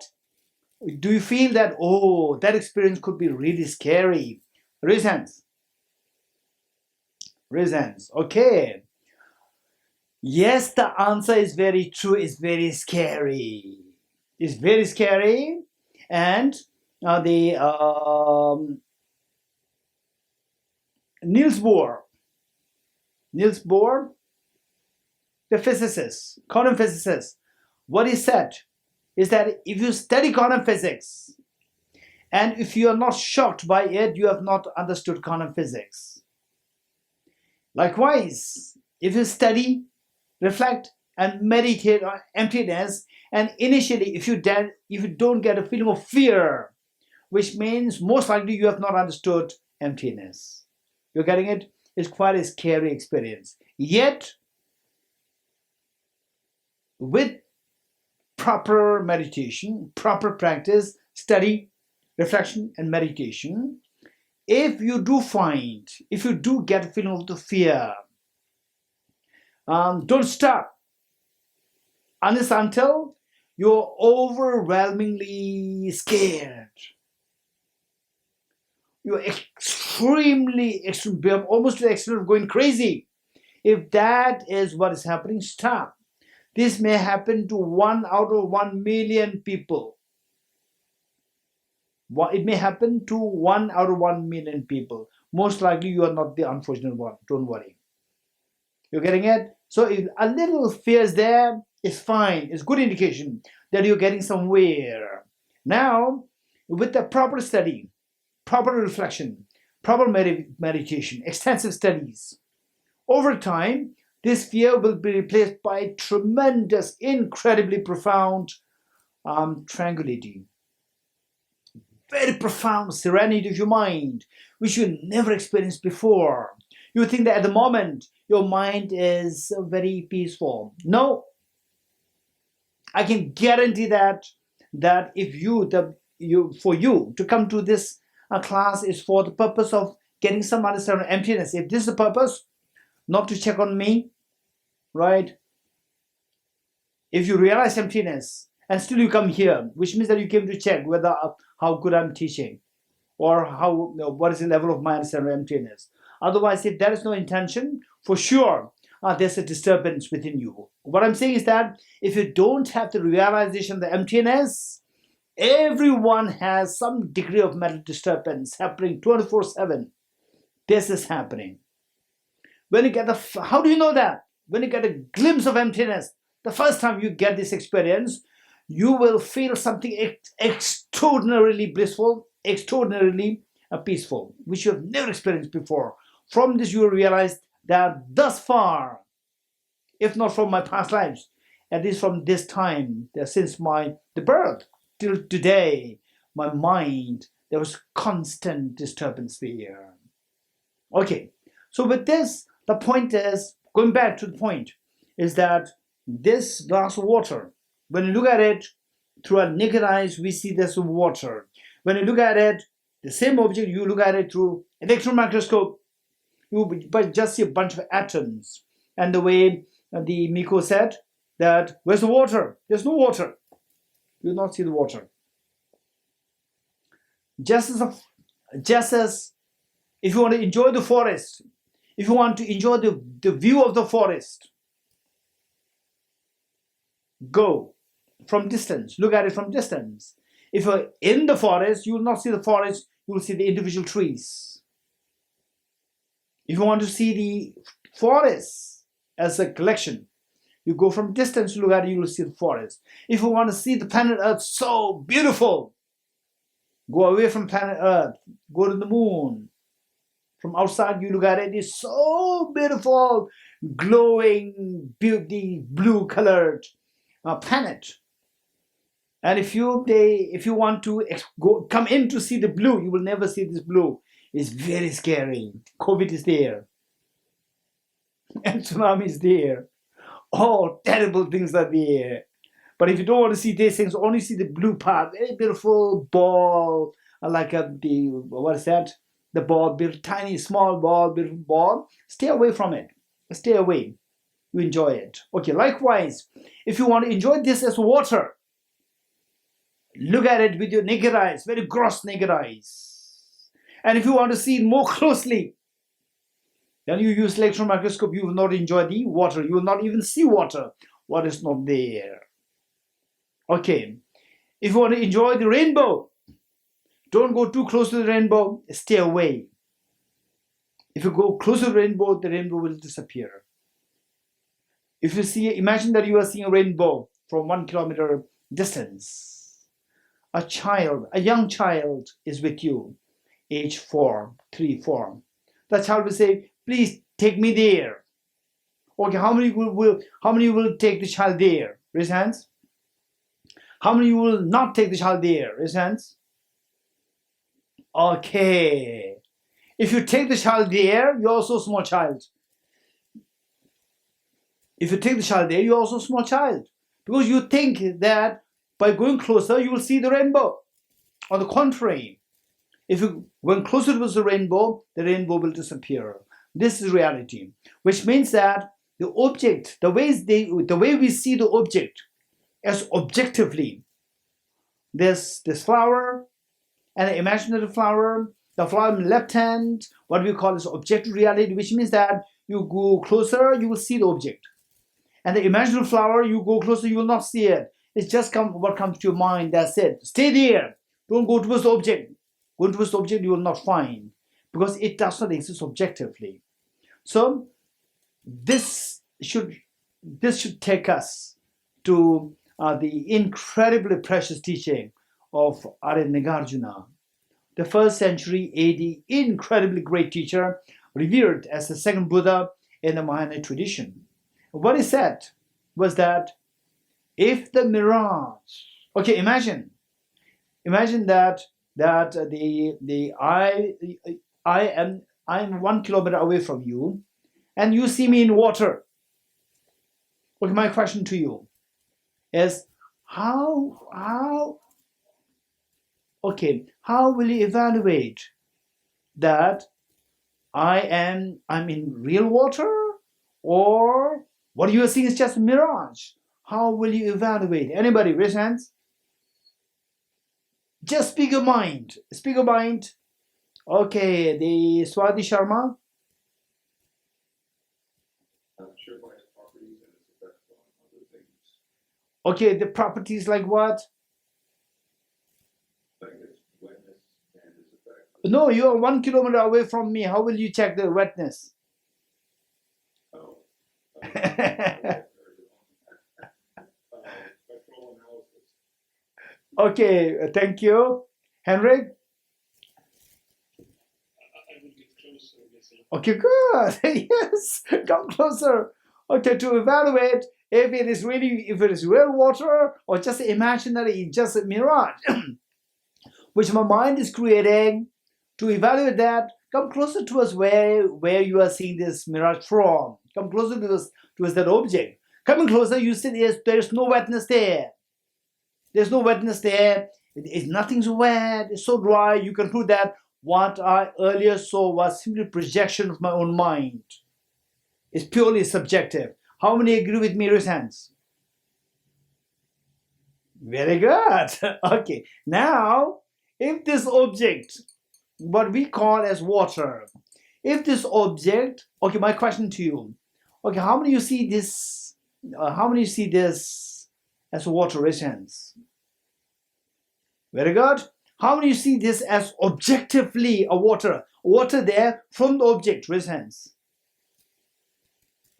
Do you feel that, oh, that experience could be really scary? Raise hands. Okay. Yes, the answer is very true. It's very scary. It's very scary. And Niels Bohr, the physicist, quantum physicist, what he said is that if you study quantum physics and if you are not shocked by it, you have not understood quantum physics. Likewise, if you study, reflect, and meditate on emptiness, and initially if you don't get a feeling of fear, which means most likely you have not understood emptiness. You're getting it? It's quite a scary experience. Yet, with proper meditation, proper practice, study, reflection, and meditation, if you do get a feeling of the fear, don't stop until you're overwhelmingly scared. You're extremely, almost to the extent of going crazy. If that is what is happening, stop. This may happen to 1 out of 1 million people. It may happen to 1 out of 1 million people. Most likely you are not the unfortunate one. Don't worry. You're getting it? So if a little fear is there, it's fine. It's good indication that you're getting somewhere. Now, with the proper study, proper reflection, proper meditation, extensive studies, over time, this fear will be replaced by tremendous, incredibly profound tranquility. Very profound serenity of your mind, which you never experienced before. You think that at the moment, your mind is very peaceful. No, I can guarantee that if for you to come to this class is for the purpose of getting some understanding of emptiness. If this is the purpose, not to check on me, right? If you realize emptiness and still you come here, which means that you came to check whether how good I'm teaching or what is the level of my understanding of emptiness. Otherwise, if there is no intention, for sure, there's a disturbance within you. What I'm saying is that if you don't have the realization of the emptiness, everyone has some degree of mental disturbance happening 24/7. This is happening. When you get how do you know that? When you get a glimpse of emptiness, the first time you get this experience, you will feel something extraordinarily blissful, extraordinarily peaceful, which you have never experienced before. From this, you will realize that thus far, if not from my past lives, at least from this time, since the birth till today, my mind, there was constant disturbance there. Okay, so with this, the point is, going back to the point, is that this glass of water, when you look at it through our naked eyes, we see this water. When you look at it, the same object, you look at it through electron microscope, you just see a bunch of atoms. And the way the Miko said that, where's the water? There's no water. You do not see the water. Just as if you want to enjoy the forest, if you want to enjoy the view of the forest, go from distance, look at it from distance. If you're in the forest, you will not see the forest, you will see the individual trees. If you want to see the forest as a collection, you go from distance to look at it, you will see the forest. If you want to see the planet Earth so beautiful, go away from planet Earth, go to the moon, From outside, you look at it, it's so beautiful, glowing, beauty, blue-colored planet. And if you want to come in to see the blue, you will never see this blue. It's very scary. COVID is there, and tsunami is there. All terrible things are there. But if you don't want to see these things, only see the blue part, very beautiful ball, like what is that? The ball, tiny, small ball, beautiful ball. Stay away from it. Stay away. You enjoy it. Okay, likewise, if you want to enjoy this as water, look at it with your naked eyes, very gross naked eyes. And if you want to see it more closely, then you use electron microscope, you will not enjoy the water. You will not even see water. What is not there. Okay, if you want to enjoy the rainbow, don't go too close to the rainbow, stay away. If you go close to the rainbow will disappear. If you imagine that you are seeing a rainbow from 1 kilometer distance. A young child is with you, age 3, 4. The child will say, please take me there. Okay, how many will take the child there? Raise hands. How many will not take the child there? Raise hands. Okay. If you take the child there, you're also a small child. If you take the child there, you're also a small child. Because you think that by going closer, you will see the rainbow. On the contrary, if you go closer to the rainbow will disappear. This is reality. Which means that the object, the way we see the object as objectively, this flower, and an imaginary flower, the flower in the left hand, what we call is objective reality, which means that you go closer, you will see the object. And the imaginary flower, you go closer, you will not see it. It's just what comes to your mind, that's it. Stay there. Don't go towards the object. Go towards the object, you will not find, because it does not exist objectively. So this should take us to the incredibly precious teaching of Arya Nagarjuna, the 1st century AD, incredibly great teacher, revered as the second Buddha in the Mahayana tradition. What he said was that if the mirage, okay, imagine that I'm 1 kilometer away from you, and you see me in water. Okay, my question to you is how will you evaluate that I'm in real water, or what you are seeing is just a mirage? How will you evaluate? Anybody, raise hands. Just speak your mind. Speak your mind. Okay, the Swati Sharma. I'm sure by its properties and its effects on other things. Okay, the properties like what? Like its wetness and its effects. No, you are 1 kilometer away from me. How will you check the wetness? Oh. Spectral analysis. Okay, thank you. Henrik? I will get closer, basically. Okay, good. Yes, come closer. Okay, to evaluate if it is real water or just imaginary, just a mirage, which my mind is creating. To evaluate that, come closer to us where you are seeing this mirage from. Come closer to us that object. Coming closer, you see there is no wetness there. There's no wetness there. Nothing's wet. It's so dry. You can prove that what I earlier saw was simply projection of my own mind. It's purely subjective. How many agree with me? Raise hands. Very good. Okay. Now, if this object, what we call as water, if this object, okay, my question to you, okay, how many you see this? How many you see this as water? Raise hands. Very good. How many you see this as objectively a water? Water there from the object. Raise hands.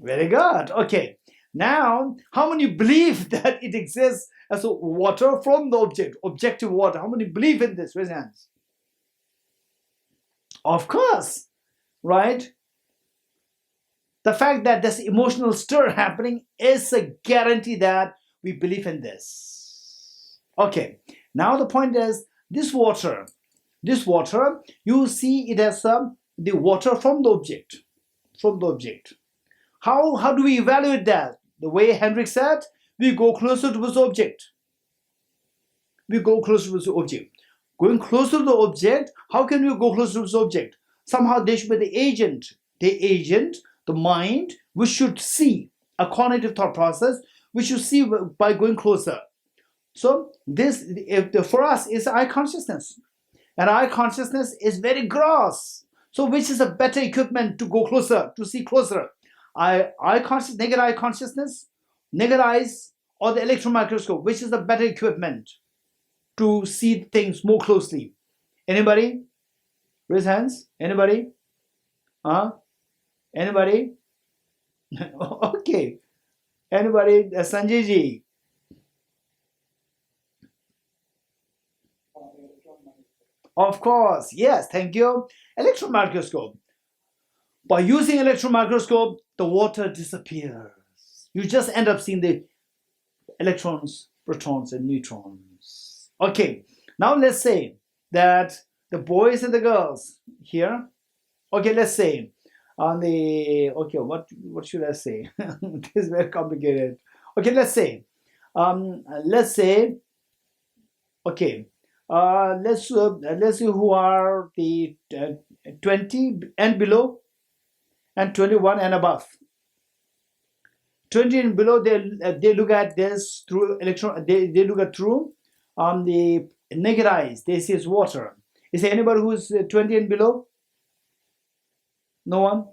Very good. Okay. Now, how many believe that it exists as a water from the object? Objective water. How many believe in this? Raise hands. Of course. right? The fact that this emotional stir happening is a guarantee that we believe in this. Okay, now the point is this water, you see it as the water from the object, How do we evaluate that? The way Hendrik said, we go closer to this object. Going closer to the object, how can we go closer to this object? Somehow there should be the agent, the mind, which should see a cognitive thought process, which should see by going closer. So this, for us, is eye consciousness. And eye consciousness is very gross. So which is a better equipment to go closer, to see closer? Naked eye consciousness, naked eyes, or the electron microscope? Which is the better equipment to see things more closely? Anybody? Raise hands. Anybody? Anybody? Okay. Anybody? Sanjay ji. Of course. Yes. Thank you. Electron microscope. By using electron microscope, the water disappears. You just end up seeing the electrons, protons, and neutrons. Okay. Now let's say that the boys and the girls here. Okay. Let's say on the what should I say? This is very complicated. Okay. Let's say let's see who are the 20 and below and 21 and above. 20 and below, they look at this through electron. They look at through the naked eyes. They see water. Is there anybody who's 20 and below? No one.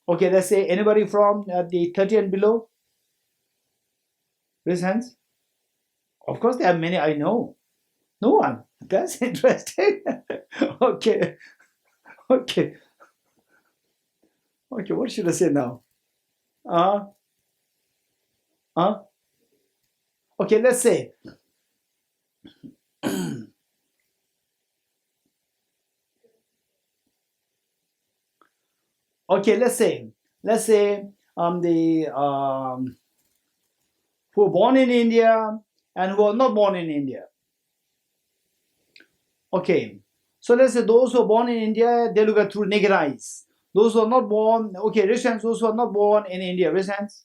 Okay, let's say anybody from the 30 and below. Raise hands. Of course, there are many I know. No one. That's interesting. Okay. Okay. What should I say now? Okay, let's say. Okay, let's say who are born in India and who are not born in India. Okay, so let's say those who are born in India, they look at through naked eyes. Those who are not born, okay, raise hands. Those who are not born in India, raise hands.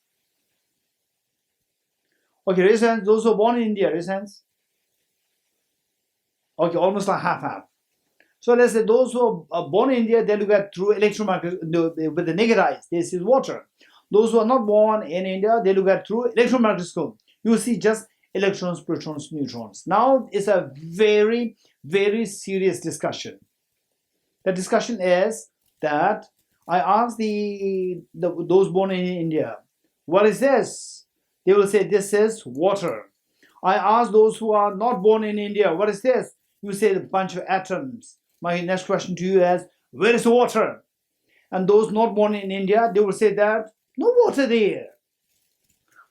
Okay, raise hands. Those who are born in India, raise hands. Okay, almost like half. So let's say those who are born in India, they look at through electron microscope with the naked eyes. They see water. Those who are not born in India, they look at through electron microscope. You see just electrons, protons, neutrons. Now it's a very, very serious discussion. The discussion is that I asked those born in India, what is this? They will say this is water. I asked those who are not born in India, what is this? You say a bunch of atoms. My next question to you is, where is the water? And those not born in India, they will say that no water there.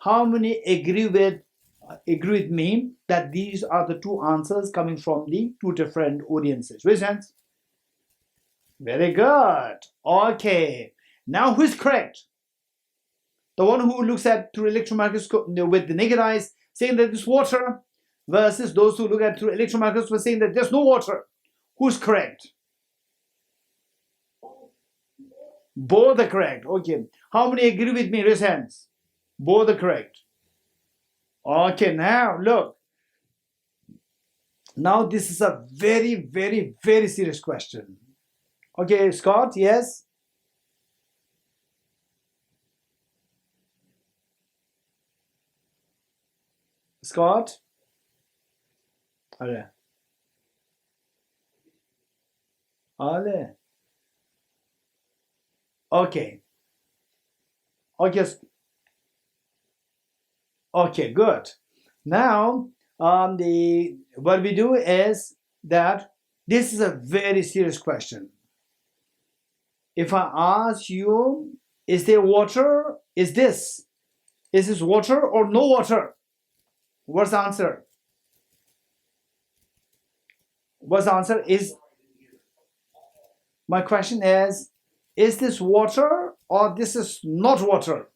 How many agree with me that these are the two answers coming from the two different audiences? Raise hands. Very good. Okay. Now who is correct? The one who looks at through electron microscope with the naked eyes saying that there's water versus those who look at through electron microscope saying that there's no water. Who's correct? Both are correct. Okay. How many agree with me? Raise hands. Both are correct. Okay, now look. Now this is a very, very, very serious question. Okay, Scott, yes? Scott? Ale. Okay. Okay, good. Now, what we do is that this is a very serious question. If I ask you, is there water? Is this water or no water? What's the answer? What's the answer? My question is, Is this water or this is not water?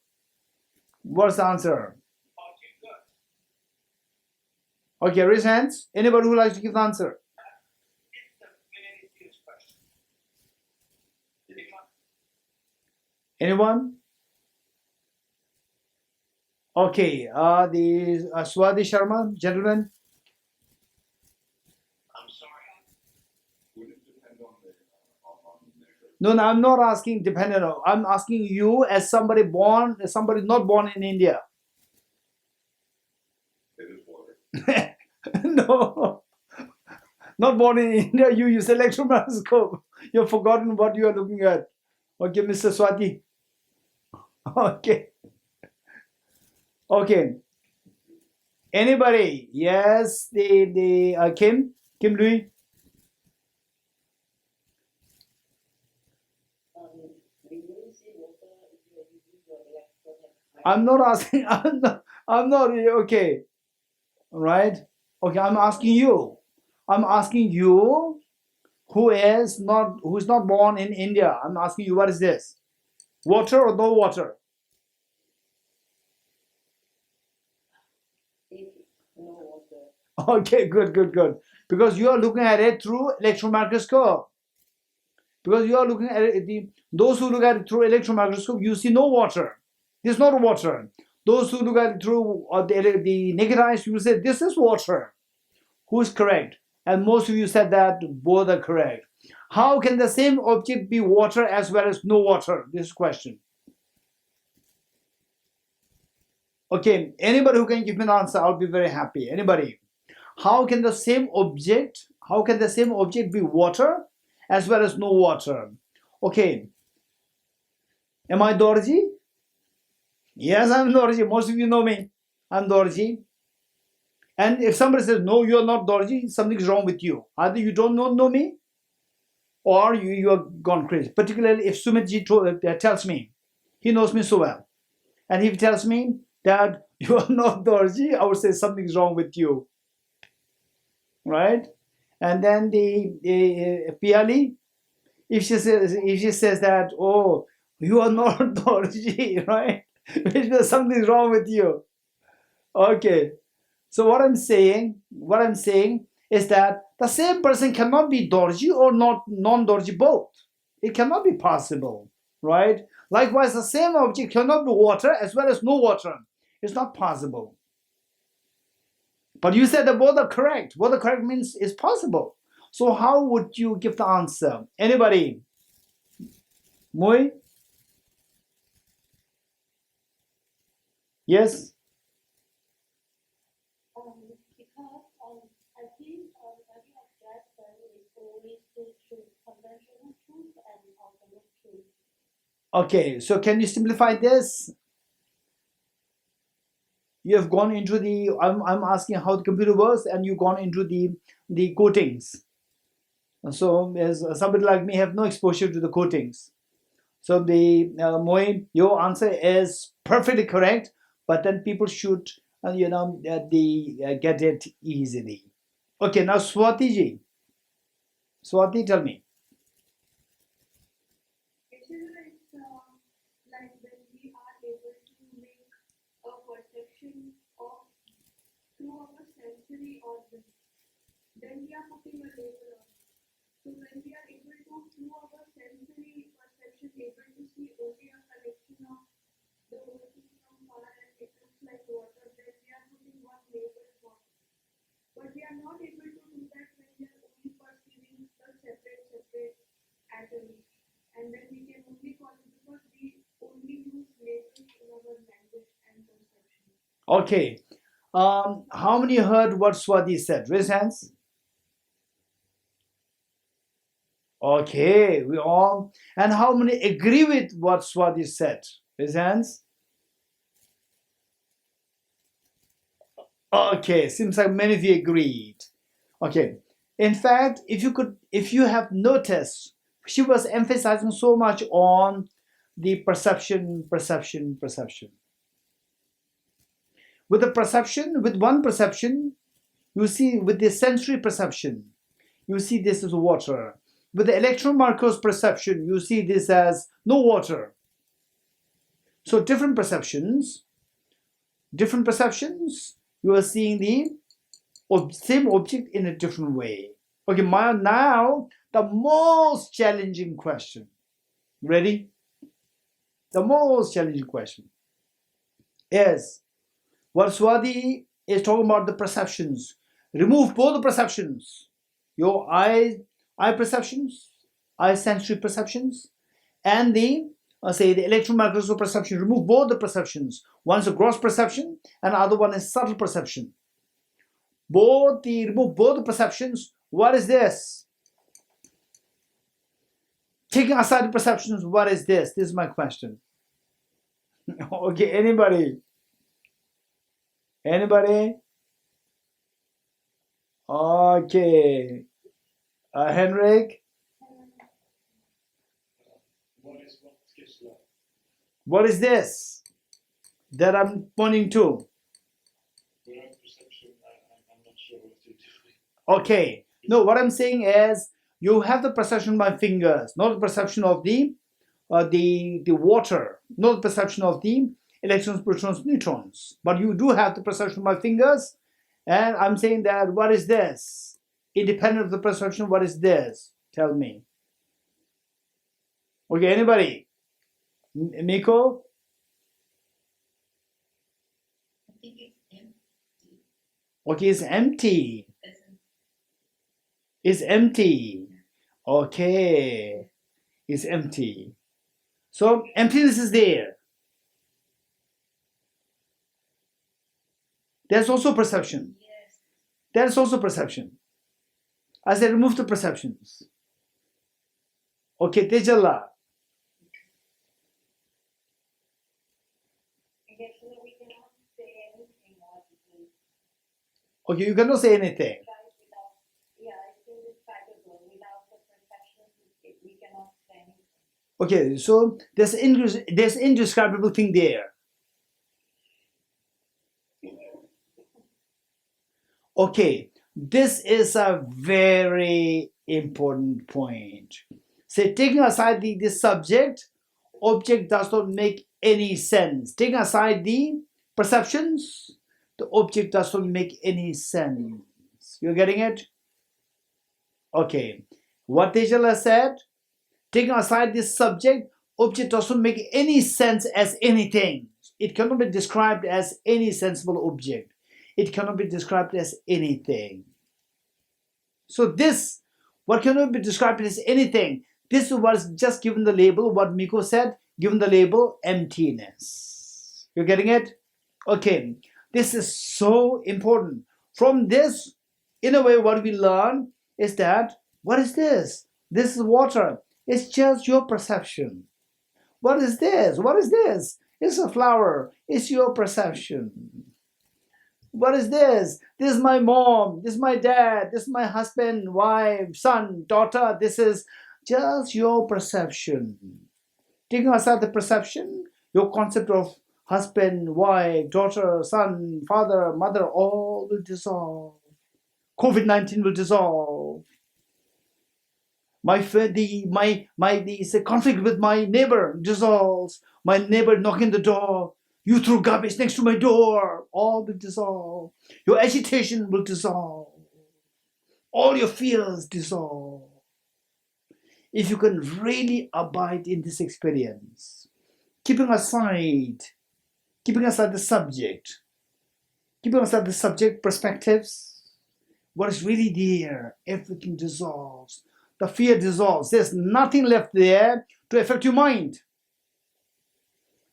What's the answer? Okay, good. Okay, raise hands. Anybody who likes to give the answer? It's a very serious question. Anyone? Okay, the Swati Sharma, gentlemen. I'm sorry. Would it depend on the measure? No, I'm not asking dependent on. I'm asking you as somebody not born in India. It is water. No, not born in India. You use electron microscope. You've forgotten what you are looking at. Okay, Mr. Swati. Okay. Okay. Anybody? Yes, the Kim Louis. We will see water if you are using your electron. I'm not asking. I'm not. Okay. Right. Okay. I'm asking you. I'm asking you who is not born in India. I'm asking you, what is this? Water or no water? No water. Okay, good. Because you are looking at it through electron microscope. Because you are looking at it, those who look at it through electron microscope, you see no water. This is not water. Those who look at it through the naked eyes, you will say this is water. Who is correct? And most of you said that both are correct. How can the same object be water as well as no water? This is the question. Okay, anybody who can give me an answer, I'll be very happy. Anybody? How can the same object be water as well as no water? Okay. Am I Dorji? Yes, I'm Dorji. Most of you know me. I'm Dorji. And if somebody says, no, you're not Dorji, something's wrong with you. Either you don't know me, or you have gone crazy. Particularly if Sumitji tells me, he knows me so well. And if he tells me that you are not Dorji, I would say something's wrong with you. Right? And then the Piali, if she says that, oh, you are not Dorji, right? Which means something's wrong with you. Okay. So what I'm saying is that the same person cannot be Dorji or not non-Dorji both. It cannot be possible, right? Likewise, the same object cannot be water as well as no water. It's not possible. But you said that both are correct. Both are correct means it's possible. So how would you give the answer? Anybody? Mui? Yes? Because I think study of that is always through conventional truth and alternate truth. Okay, so can you simplify this? You have gone into the, I'm asking how the computer works, and you've gone into the coatings. So as somebody like me have no exposure to the coatings. So the Moin, your answer is perfectly correct, but then people should get it easily. Okay, now Swati ji. Swati, tell me. Actually, it's like when we are able to make a perception of through our sensory organs, then we are putting a label on it. So when we are able to, through our sensory perception, able to see only a collection of the whole thing from far and it looks like water, then we are putting one label on it. But we are not able to do that when we are only perceiving the separate atoms. And then we can only call it because we only use labels in our language and conception. Okay. How many heard what Swati said? Raise hands. Okay, we all. And how many agree with what Swati said? Raise hands. Okay, seems like many of you agreed. Okay. In fact, if you have noticed, she was emphasizing so much on the perception. With one perception, you see with the sensory perception, you see this is water. with the electron microscope perception, you see this as no water. So different perceptions, you are seeing the same object in a different way. Okay, now the most challenging question. Ready? The most challenging question is what Swati is talking about, the perceptions. Remove both the perceptions. Your eye perceptions, eye sensory perceptions, and the the electron microscope perception. Remove both the perceptions. One is a gross perception and the other one is subtle perception. Remove both the perceptions. What is this? Taking aside the perceptions, what is this? This is my question. Okay, anybody? Okay. Henrik? What is this that I'm pointing to? Perception, I'm not sure what you're doing. Okay. No, what I'm saying is you have the perception of my fingers, not the perception of the water, not the perception of the electrons, protons, neutrons. But you do have the perception of my fingers, and I'm saying that what is this? Independent of the perception, what is this? Tell me. Okay, anybody? Miko? I think it's empty. Okay, it's empty. It's empty. Okay. It's empty. So emptiness is there. There's also perception. Yes. There's also perception. I said remove the perceptions. Okay, Tejala. Actually, we cannot say anything more because Okay, you cannot say anything. I think it's category. Without the perception, we cannot say anything. Okay, so there's indescribable thing there. Okay, this is a very important point. Say, taking aside the subject, object does not make any sense. Taking aside the perceptions, the object does not make any sense. You're getting it? Okay. What Tejala said, taking aside this subject, object doesn't make any sense as anything. It cannot be described as any sensible object. It cannot be described as anything. So this, what cannot be described as anything, this was just given the label, what Miko said, given the label emptiness. You're getting it? Okay. This is so important. From this, in a way, what we learn is that, what is this? This is water. It's just your perception. What is this? What is this? It's a flower. It's your perception. What is this? This is my mom. This is my dad. This is my husband, wife, son, daughter. This is just your perception. Taking aside the perception, your concept of husband, wife, daughter, son, father, mother, all will dissolve. COVID-19 will dissolve. The conflict with my neighbor dissolves. My neighbor knocking the door. You threw garbage next to my door. All will dissolve. Your agitation will dissolve. All your fears dissolve. If you can really abide in this experience, keeping aside the subject perspectives, what is really there, everything dissolves. The fear dissolves. There's nothing left there to affect your mind.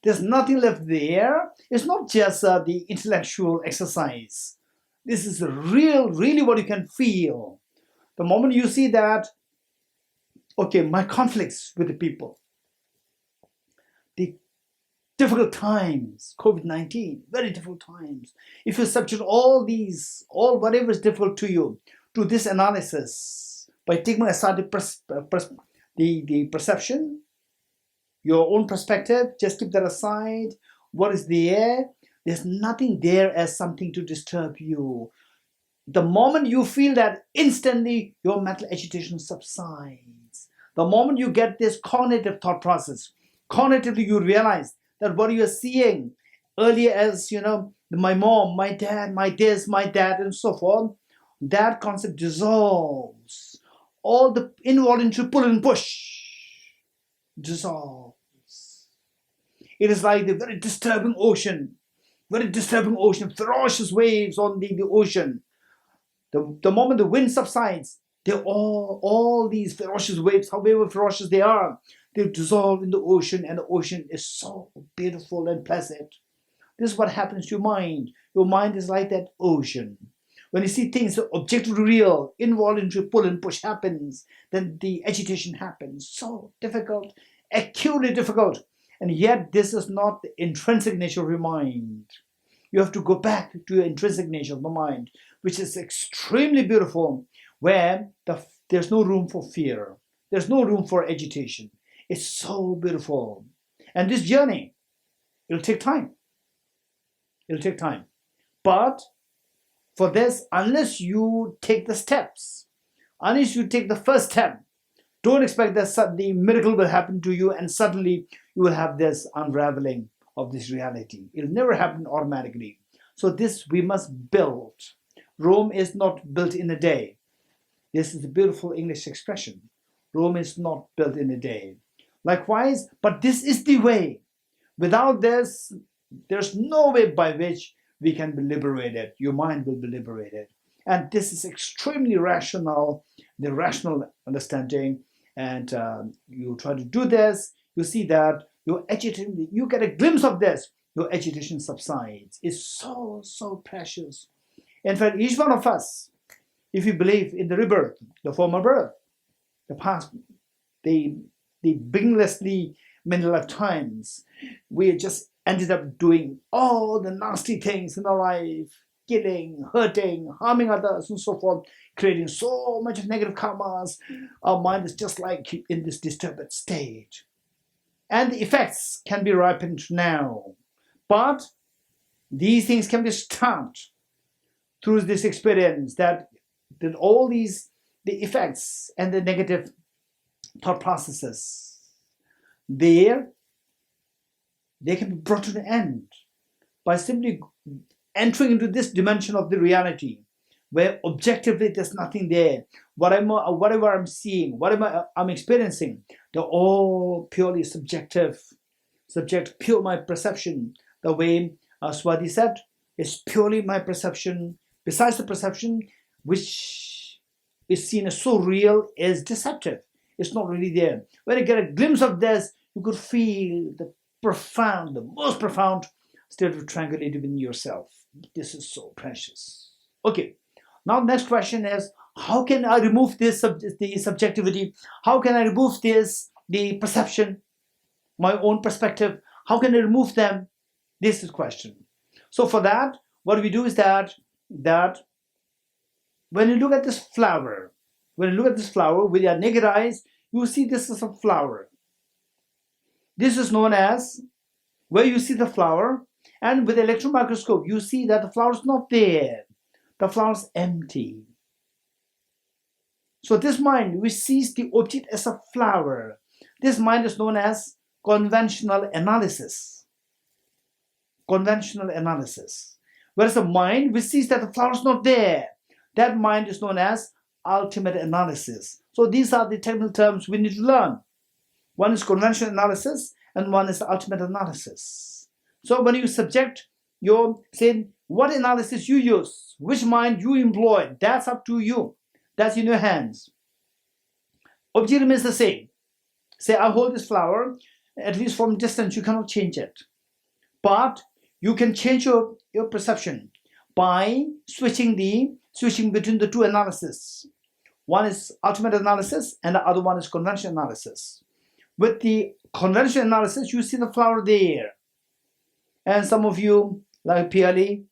There's nothing left there. It's not just the intellectual exercise. This is really what you can feel. The moment you see that, okay, my conflicts with the people, the difficult times, COVID-19, very difficult times. If you subject whatever is difficult to you, to this analysis, by taking aside the perception, your own perspective, just keep that aside. What is there? There's nothing there as something to disturb you. The moment you feel that, instantly your mental agitation subsides. The moment you get this cognitive thought process, cognitively you realize that what you are seeing earlier as, my mom, my dad, my this, my dad, and so forth, that concept dissolves. All the involuntary pull and push dissolves. It is like the very disturbing ocean, ferocious waves on the ocean. The moment the wind subsides, all these ferocious waves, however ferocious they are, they dissolve in the ocean, and the ocean is so beautiful and pleasant. This is what happens to your mind. Your mind is like that ocean. When you see things objectively real, involuntary pull and push happens, then the agitation happens. So difficult, acutely difficult. And yet this is not the intrinsic nature of your mind. You have to go back to your intrinsic nature of the mind, which is extremely beautiful, where there's no room for fear. There's no room for agitation. It's so beautiful. And this journey, it'll take time. It'll take time. But for this, unless you take the steps, unless you take the first step, don't expect that the miracle will happen to you and suddenly you will have this unraveling of this reality. It'll never happen automatically. So this we must build. Rome is not built in a day. This is a beautiful English expression. Rome is not built in a day. Likewise, but this is the way. Without this, there's no way by which we can be liberated. Your mind will be liberated. And this is extremely rational, the rational understanding. And you try to do this, you see that your agitation, you get a glimpse of this, your agitation subsides. It's so, so precious. In fact, each one of us, if you believe in the rebirth, the former birth, the past, the beginninglessly many lifetimes, we just ended up doing all the nasty things in our life, killing, hurting, harming others, and so forth, creating so much of negative karmas. Our mind is just like in this disturbed state. And the effects can be ripened now. But these things can be stopped through this experience, that all the effects and the negative thought processes, they can be brought to an end by simply entering into this dimension of the reality, where objectively there's nothing there. Whatever I'm seeing, whatever I'm experiencing, they're all purely subjective, pure my perception. The way Swati said, it's purely my perception. Besides the perception, which is seen as so real, is deceptive. It's not really there. When you get a glimpse of this, you could feel the most profound state of tranquility within yourself. This is so precious. Okay, now the next question is, how can I remove the subjectivity? How can I remove the perception, my own perspective? How can I remove them? This is the question. So for that, what we do is that when you look at this flower, with your naked eyes, you see this is a flower. This is known as, where you see the flower, and with the electron microscope, you see that the flower is not there. The flower is empty. So this mind, which sees the object as a flower, this mind is known as conventional analysis. Conventional analysis. Whereas the mind which sees that the flower is not there, that mind is known as ultimate analysis. So these are the technical terms we need to learn. One is conventional analysis and one is ultimate analysis. So when you subject your, say, what analysis you use, which mind you employ, that's up to you. That's in your hands. Object remains the same. Say, I hold this flower, at least from distance, you cannot change it. But you can change your perception by switching between the two analyses. One is ultimate analysis and the other one is conventional analysis. With the conventional analysis, you see the flower there. And some of you, like Piali,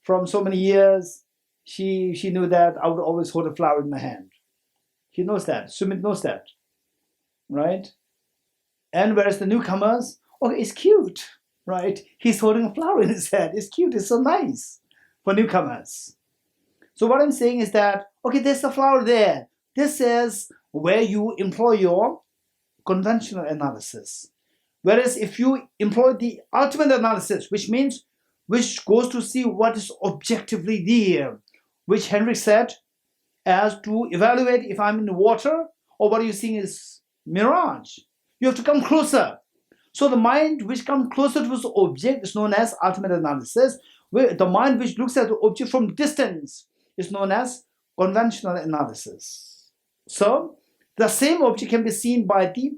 from so many years, she knew that I would always hold a flower in my hand. She knows that. Sumit knows that. Right? And whereas the newcomers, oh, it's cute. Right? He's holding a flower in his hand. It's cute. It's so nice for newcomers. So what I'm saying is that, okay, there's a flower there. This is where you employ your conventional analysis. Whereas if you employ the ultimate analysis, which goes to see what is objectively there, which Henrik said, as to evaluate if I'm in the water or what you're seeing is mirage. You have to come closer. So the mind which comes closer to the object is known as ultimate analysis, where the mind which looks at the object from distance is known as conventional analysis. So the same object can be seen by the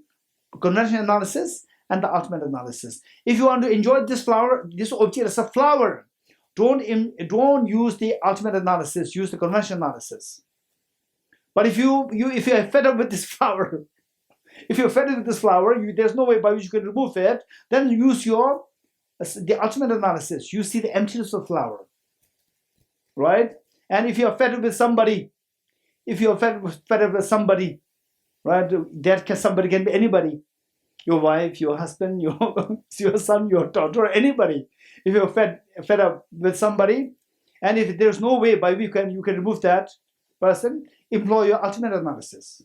conventional analysis and the ultimate analysis. If you want to enjoy this flower, this object as a flower, don't use the ultimate analysis, use the conventional analysis. But if you are fed up with this flower, there's no way by which you can remove it, then use the ultimate analysis. You see the emptiness of the flower, right? And if you are fed up with somebody, right, somebody can be anybody, your wife, your husband, your son, your daughter, anybody. If you're fed up with somebody, and if there's no way by which you can remove that person, employ your ultimate analysis,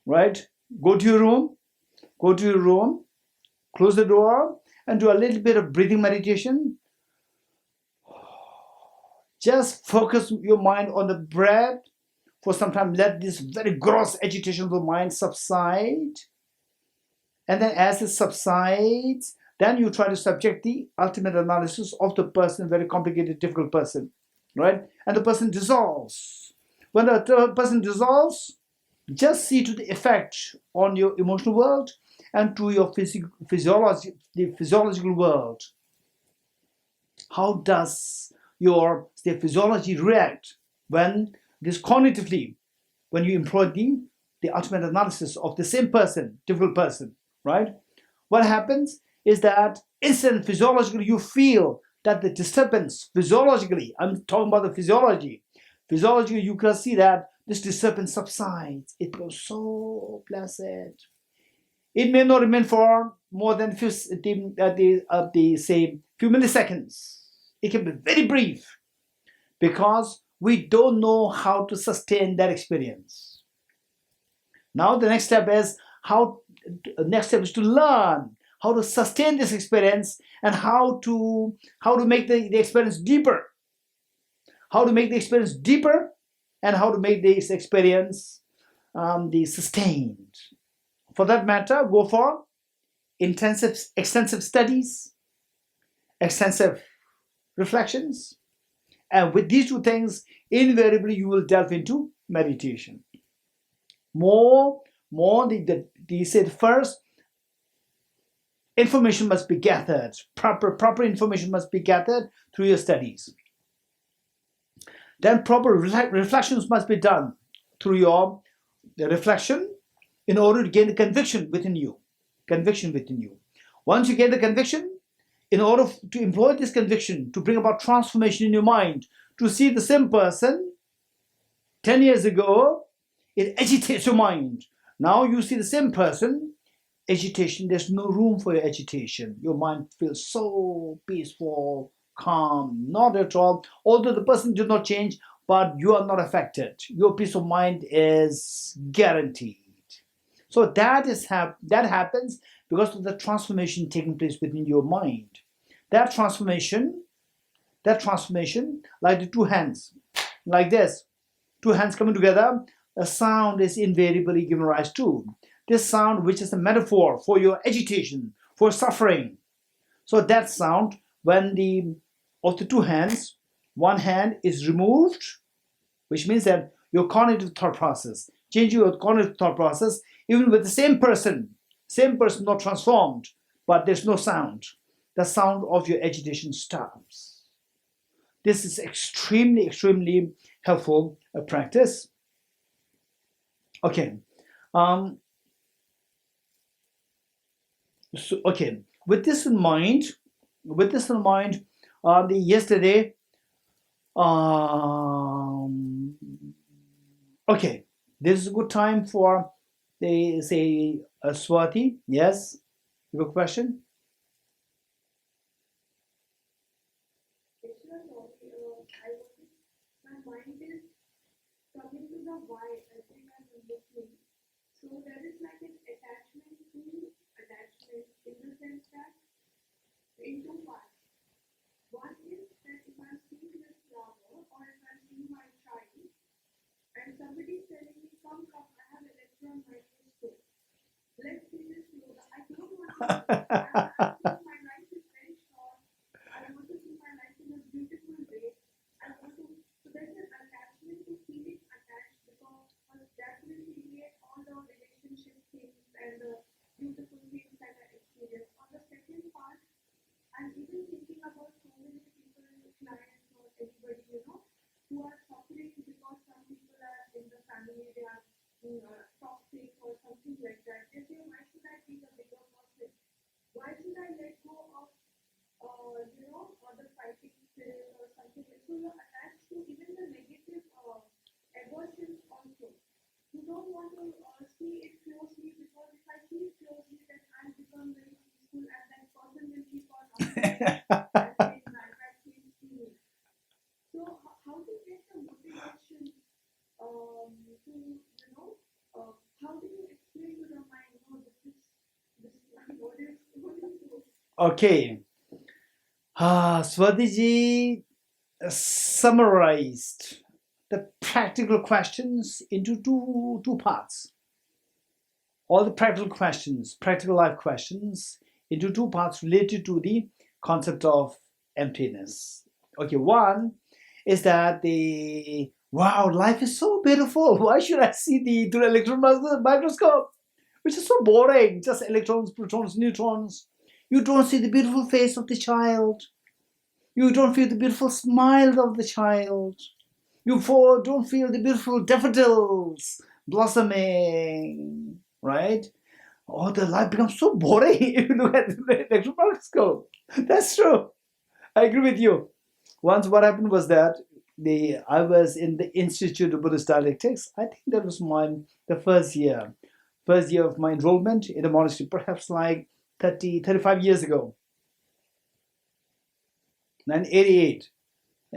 right? Go to your room, close the door, and do a little bit of breathing meditation. Just focus your mind on the breath for some time. Let this very gross agitation of the mind subside. And then as it subsides, then you try to subject the ultimate analysis of the person, very complicated, difficult person, right? And the person dissolves. When the person dissolves, just see to the effect on your emotional world and to your physiological world. How does your physiology react when this cognitively, when you employ the ultimate analysis of the same person, difficult person, right? What happens is that instant physiologically you feel that the disturbance physiologically, I'm talking about the physiology, you can see that this disturbance subsides. It goes so placid. It may not remain for more than few milliseconds. It can be very brief because we don't know how to sustain that experience. Now the next step is to learn how to sustain this experience and how to make the experience deeper. How to make the experience deeper and how to make this experience sustained. For that matter, go for extensive studies, extensive reflections, and with these two things, invariably you will delve into meditation. They said first, information must be gathered. Proper information must be gathered through your studies. Then proper reflections must be done through the reflection in order to gain the conviction within you. Once you get the conviction, in order to employ this conviction to bring about transformation in your mind, to see the same person 10 years ago, it agitates your mind. Now you see the same person, agitation, there's no room for your agitation. Your mind feels so peaceful, calm, not at all. Although the person did not change, but you are not affected. Your peace of mind is guaranteed. So that happens because of the transformation taking place within your mind. That transformation, like the two hands, like this, two hands coming together, a sound is invariably given rise to. This sound, which is a metaphor for your agitation, for suffering. So that sound, when of the two hands, one hand is removed, which means that your cognitive thought process, changing your cognitive thought process, even with the same person not transformed, but there's no sound. The sound of your agitation stops. This is extremely, extremely helpful practice. Okay. With this in mind, yesterday, this is a good time for Swati. Yes, you have a question? My mind is coming to the why. I think I'm listening. So there is like an attachment in the sense that in two parts. One is that if I'm seeing this flower or if I'm seeing my child and somebody is telling me, come, I have electron microscope. Let's see this flower. I don't want to see it. I think my life is very short. I want to see my life in a beautiful way. I want to, so there's an attachment to feeling attached because that will create all the relationship things and the beautiful things that I experience. On the second part, I'm even thinking about so many people, clients or anybody, who are suffering because some people are in the family, they are toxic or something like that. They say, why should I be the bigger person? Why should I let go of, or the fighting spirit or something? So you're attached to even the negative aversions also. You don't want to see it closely because if I see it closely, then I become very peaceful and that person will keep on saying bad things to me. So how to get the motivation how do you explain to the mind, no, this is what is do? Okay. Swadhiji summarized the practical questions into two parts. All the practical life questions into two parts related to the concept of emptiness. Okay, one is that wow, life is so beautiful. Why should I see through electron microscope? Which is so boring. Just electrons, protons, neutrons. You don't see the beautiful face of the child. You don't feel the beautiful smile of the child. You don't feel the beautiful daffodils blossoming, right? Oh, the life becomes so boring if you look at the electron microscope. That's true. I agree with you. Once what happened was that I was in the Institute of Buddhist Dialectics. I think that was the first year of my enrollment in the monastery, perhaps like 35 years ago. 1988,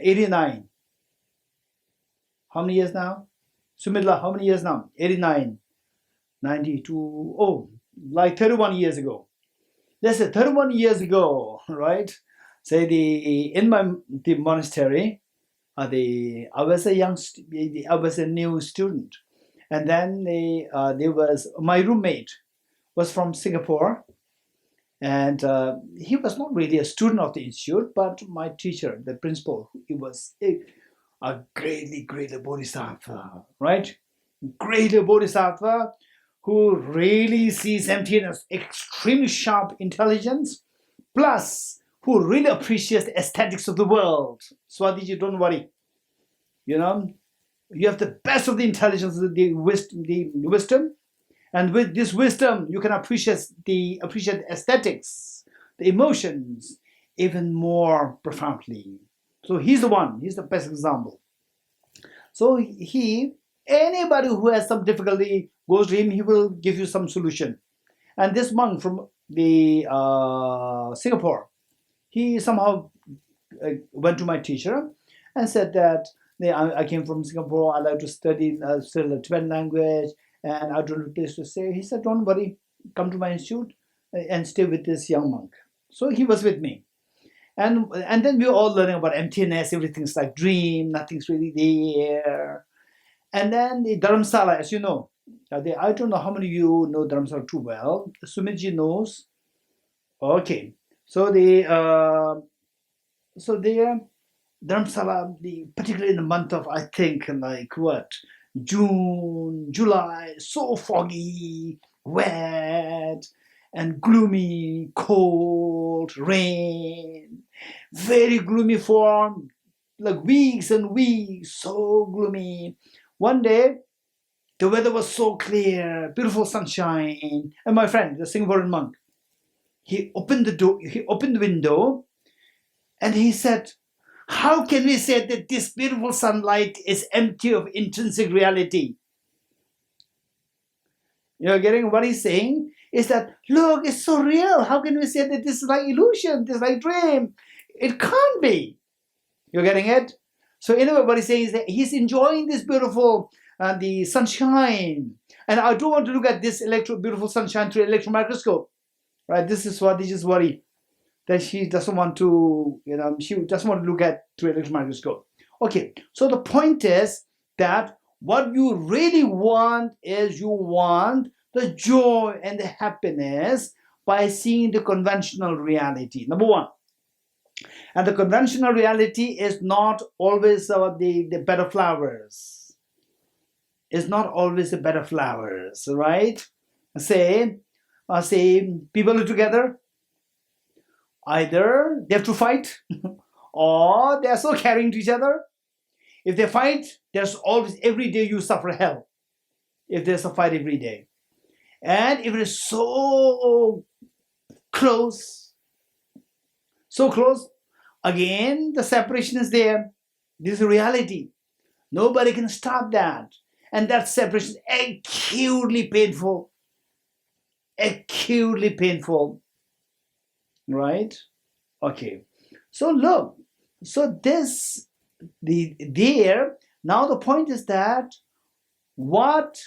89. How many years now? Sumidla, how many years now? 89, 92, like 31 years ago. Let's say 31 years ago, right? Say in the monastery, I was a new student, and then there was my roommate was from Singapore, and he was not really a student of the institute, but my teacher, the principal, he was a greater bodhisattva, right? Greater bodhisattva who really sees emptiness, extremely sharp intelligence, plus who really appreciates the aesthetics of the world. Swadhiji, don't worry. You have the best of the intelligence, the wisdom, and with this wisdom, you can appreciate the aesthetics, the emotions, even more profoundly. So he's the best example. So anybody who has some difficulty goes to him, he will give you some solution. And this monk from the Singapore, he somehow went to my teacher and said that I came from Singapore, I like to study the Tibetan language, and I don't have a place to stay. He said, don't worry, come to my institute and stay with this young monk. So he was with me. And then we were all learning about emptiness, everything's like dream, nothing's really there. And then the Dharamsala, as you know, I don't know how many of you know Dharamsala too well. Sumit knows. Okay. So Dharamsala, particularly in the month of, I think, like what? June, July, so foggy, wet, and gloomy, cold, rain, very gloomy form, like weeks and weeks, so gloomy. One day, the weather was so clear, beautiful sunshine, and my friend, the Singaporean monk, he opened the window, and he said, how can we say that this beautiful sunlight is empty of intrinsic reality? You're getting what he's saying? Is that, look, it's so real. How can we say that this is like illusion, this is like dream? It can't be. You're getting it? So anyway, what he's saying is that he's enjoying this beautiful the sunshine. And I don't want to look at this beautiful sunshine through electron microscope, right? This is Swati's worry, that she doesn't want to, she doesn't want to look at through electron microscope. Okay, so the point is that what you really want is you want the joy and the happiness by seeing the conventional reality, number one. And the conventional reality is not always the better flowers. It's not always the better flowers, right? Say people are together. Either they have to fight or they're so caring to each other. If they fight, there's always, every day you suffer hell if there's a fight every day. And if it is so close, again, the separation is there. This is reality. Nobody can stop that. And that separation is acutely painful. Acutely painful. Right? Okay. So look. So this, now the point is that what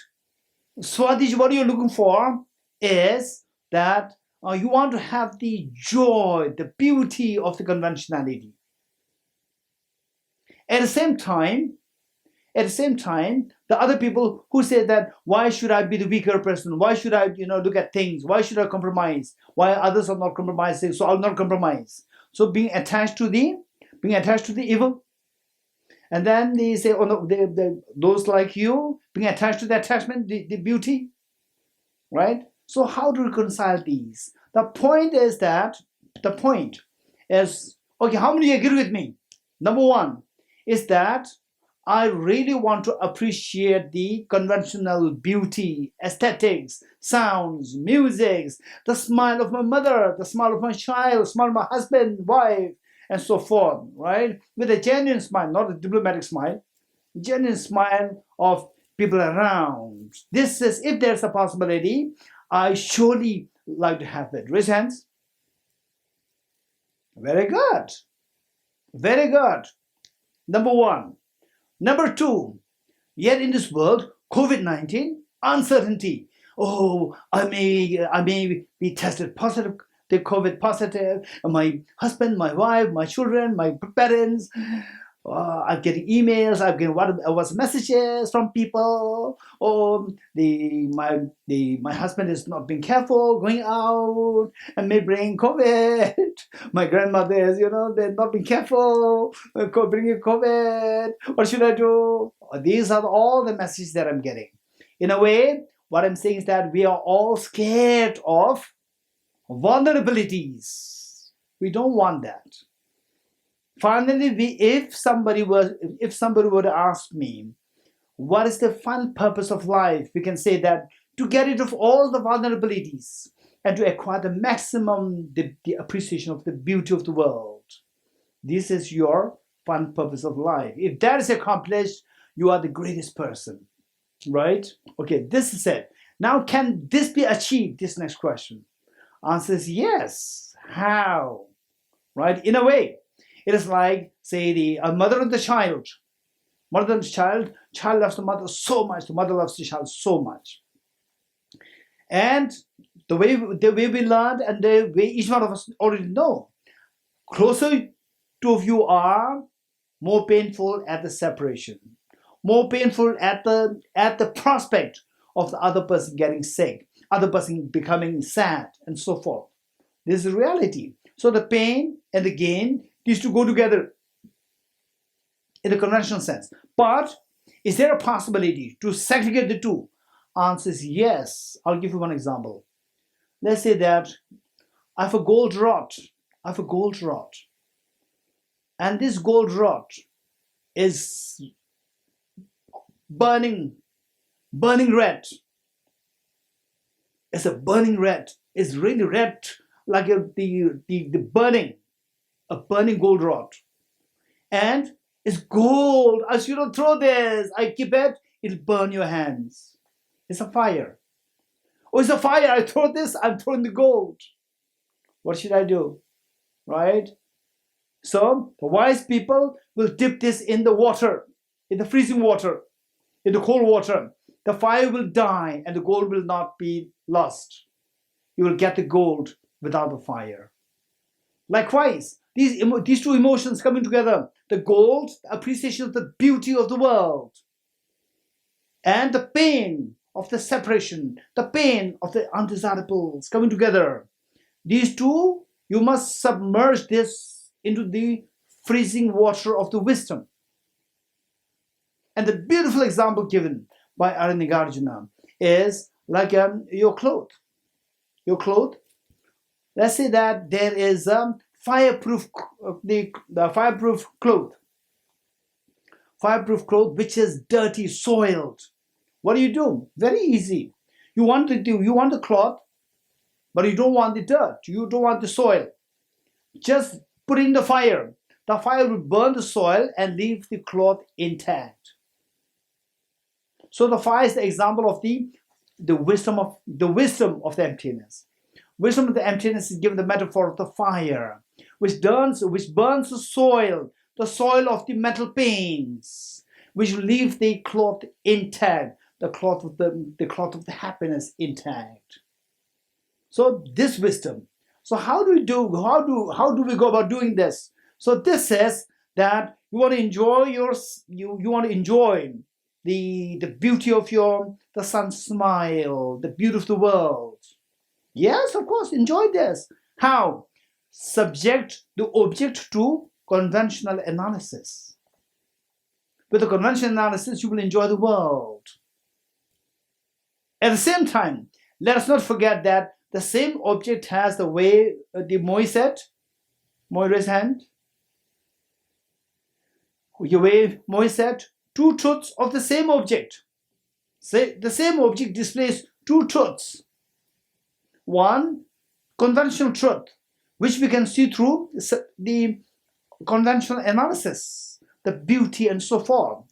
Swadish, what you're looking for is that you want to have the joy, the beauty of the conventionality. At the same time, the other people who say that, why should I be the weaker person? Why should I, look at things? Why should I compromise? Why others are not compromising? So I'll not compromise. So being attached to the evil. And then they say, oh no, those like you, being attached to the attachment, the beauty, right? So how to reconcile these? The point is, okay, how many agree with me? Number one is that I really want to appreciate the conventional beauty, aesthetics, sounds, music, the smile of my mother, the smile of my child, the smile of my husband, wife, and so forth, right? With a genuine smile, not a diplomatic smile, genuine smile of people around. This is, if there's a possibility, I surely like to have it. Raise hands. Very good. Very good. Number one. Number two, yet in this world, COVID-19, uncertainty. Oh, I may be tested positive, the COVID positive. My husband, my wife, my children, my parents. I'm getting emails. I'm getting what's messages from people. Oh, my husband is not being careful, going out and may bring COVID. My grandmother is, they're not being careful, bringing COVID. What should I do? These are all the messages that I'm getting. In a way, what I'm saying is that we are all scared of vulnerabilities. We don't want that. Finally, if somebody were to ask me, what is the final purpose of life? We can say that to get rid of all the vulnerabilities and to acquire the maximum the appreciation of the beauty of the world. This is your final purpose of life. If that is accomplished, you are the greatest person, right? Okay, this is it. Now, can this be achieved? This next question. Answer is yes. How? Right? In a way. It is like, say, a mother and the child. Mother and the child loves the mother so much. The mother loves the child so much. And the way we learned and the way each one of us already know, closer two of you are, more painful at the separation, more painful at the prospect of the other person getting sick, other person becoming sad, and so forth. This is reality. So the pain and the gain used to go together in the conventional sense. But is there a possibility to segregate the two? Answer is yes. I'll give you one example. Let's say that I have a gold rod. And this gold rod is burning red. It's a burning red. It's really red, like the burning. A burning gold rod. And it's gold. I shouldn't throw this. I keep it. It'll burn your hands. It's a fire. Oh, it's a fire. I throw this. I'm throwing the gold. What should I do? Right? So the wise people will dip this in the water, in the freezing water. in the cold water, the fire will die and the gold will not be lost. You will get the gold without the fire. Likewise, these two emotions coming together, the gold, the appreciation of the beauty of the world, and the pain of the separation, the pain of the undesirables coming together. These two, you must submerge this into the freezing water of the wisdom. And the beautiful example given by Aranagarjuna is like your clothes. Your clothes. Let's say that there is fireproof the fireproof cloth. Fireproof cloth which is dirty, soiled. What do? Very easy. You want the cloth, but you don't want the dirt. You don't want the soil. Just put in the fire. The fire will burn the soil and leave the cloth intact. So the fire is the example of the wisdom of the emptiness. Wisdom of the emptiness is given the metaphor of the fire, which burns the soil of the mental pains, which leave the cloth intact, the cloth of the happiness intact. So this wisdom. So how do we go about doing this? So this says that you want to enjoy the beauty of the sun's smile, the beauty of the world. Yes, of course, enjoy this. How? Subject the object to conventional analysis. With the conventional analysis, you will enjoy the world. At the same time, let us not forget that the same object has the way the Moi said. Moi raised hand. The way Moi said, two truths of the same object. Say the same object displays two truths. One, conventional truth, which we can see through the conventional analysis, the beauty and so forth.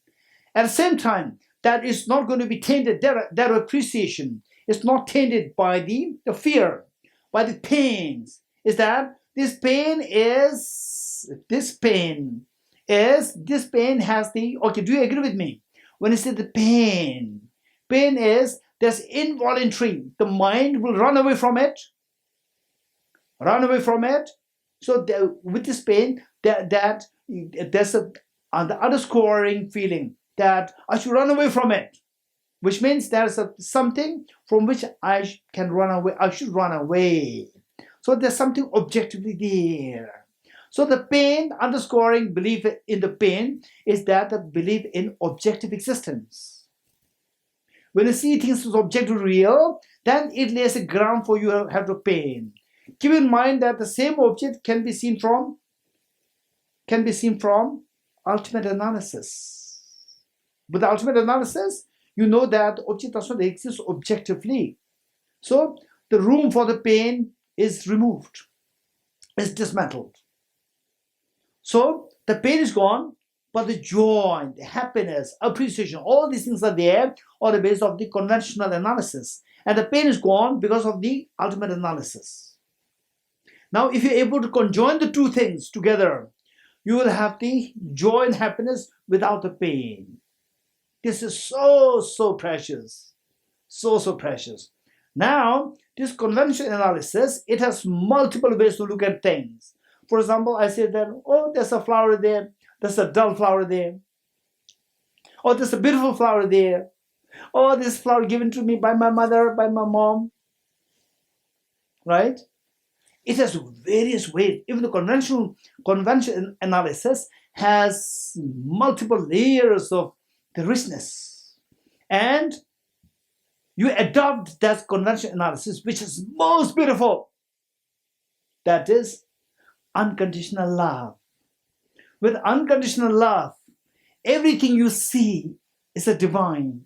At the same time, that is not going to be tainted, their appreciation is not tainted by the fear, by the pains. Is that this pain has the, okay, do you agree with me? When I say the pain is, there's involuntary, the mind will run away from it. So with this pain, there's the underscoring feeling that I should run away from it, which means there's something from which I can run away. I should run away. So there's something objectively there. So the pain, underscoring belief in the pain, is that the belief in objective existence. When you see things as objectively real, then it lays a ground for you to have the pain. Keep in mind that the same object can be seen from ultimate analysis. With the ultimate analysis, you know that the object does not exist objectively. So the room for the pain is removed, is dismantled. So the pain is gone, but the joy, the happiness, appreciation, all these things are there on the basis of the conventional analysis. And the pain is gone because of the ultimate analysis. Now, if you're able to conjoin the two things together, you will have the joy and happiness without the pain. This is so precious. So precious. Now, this conventional analysis, it has multiple ways to look at things. For example, I say that, oh, there's a flower there. There's a dull flower there. Oh, there's a beautiful flower there. Oh, this flower given to me by my mother, by my mom. Right? It has various ways. Even the conventional analysis has multiple layers of the richness. And you adopt that conventional analysis, which is most beautiful. That is unconditional love. With unconditional love, everything you see is a divine.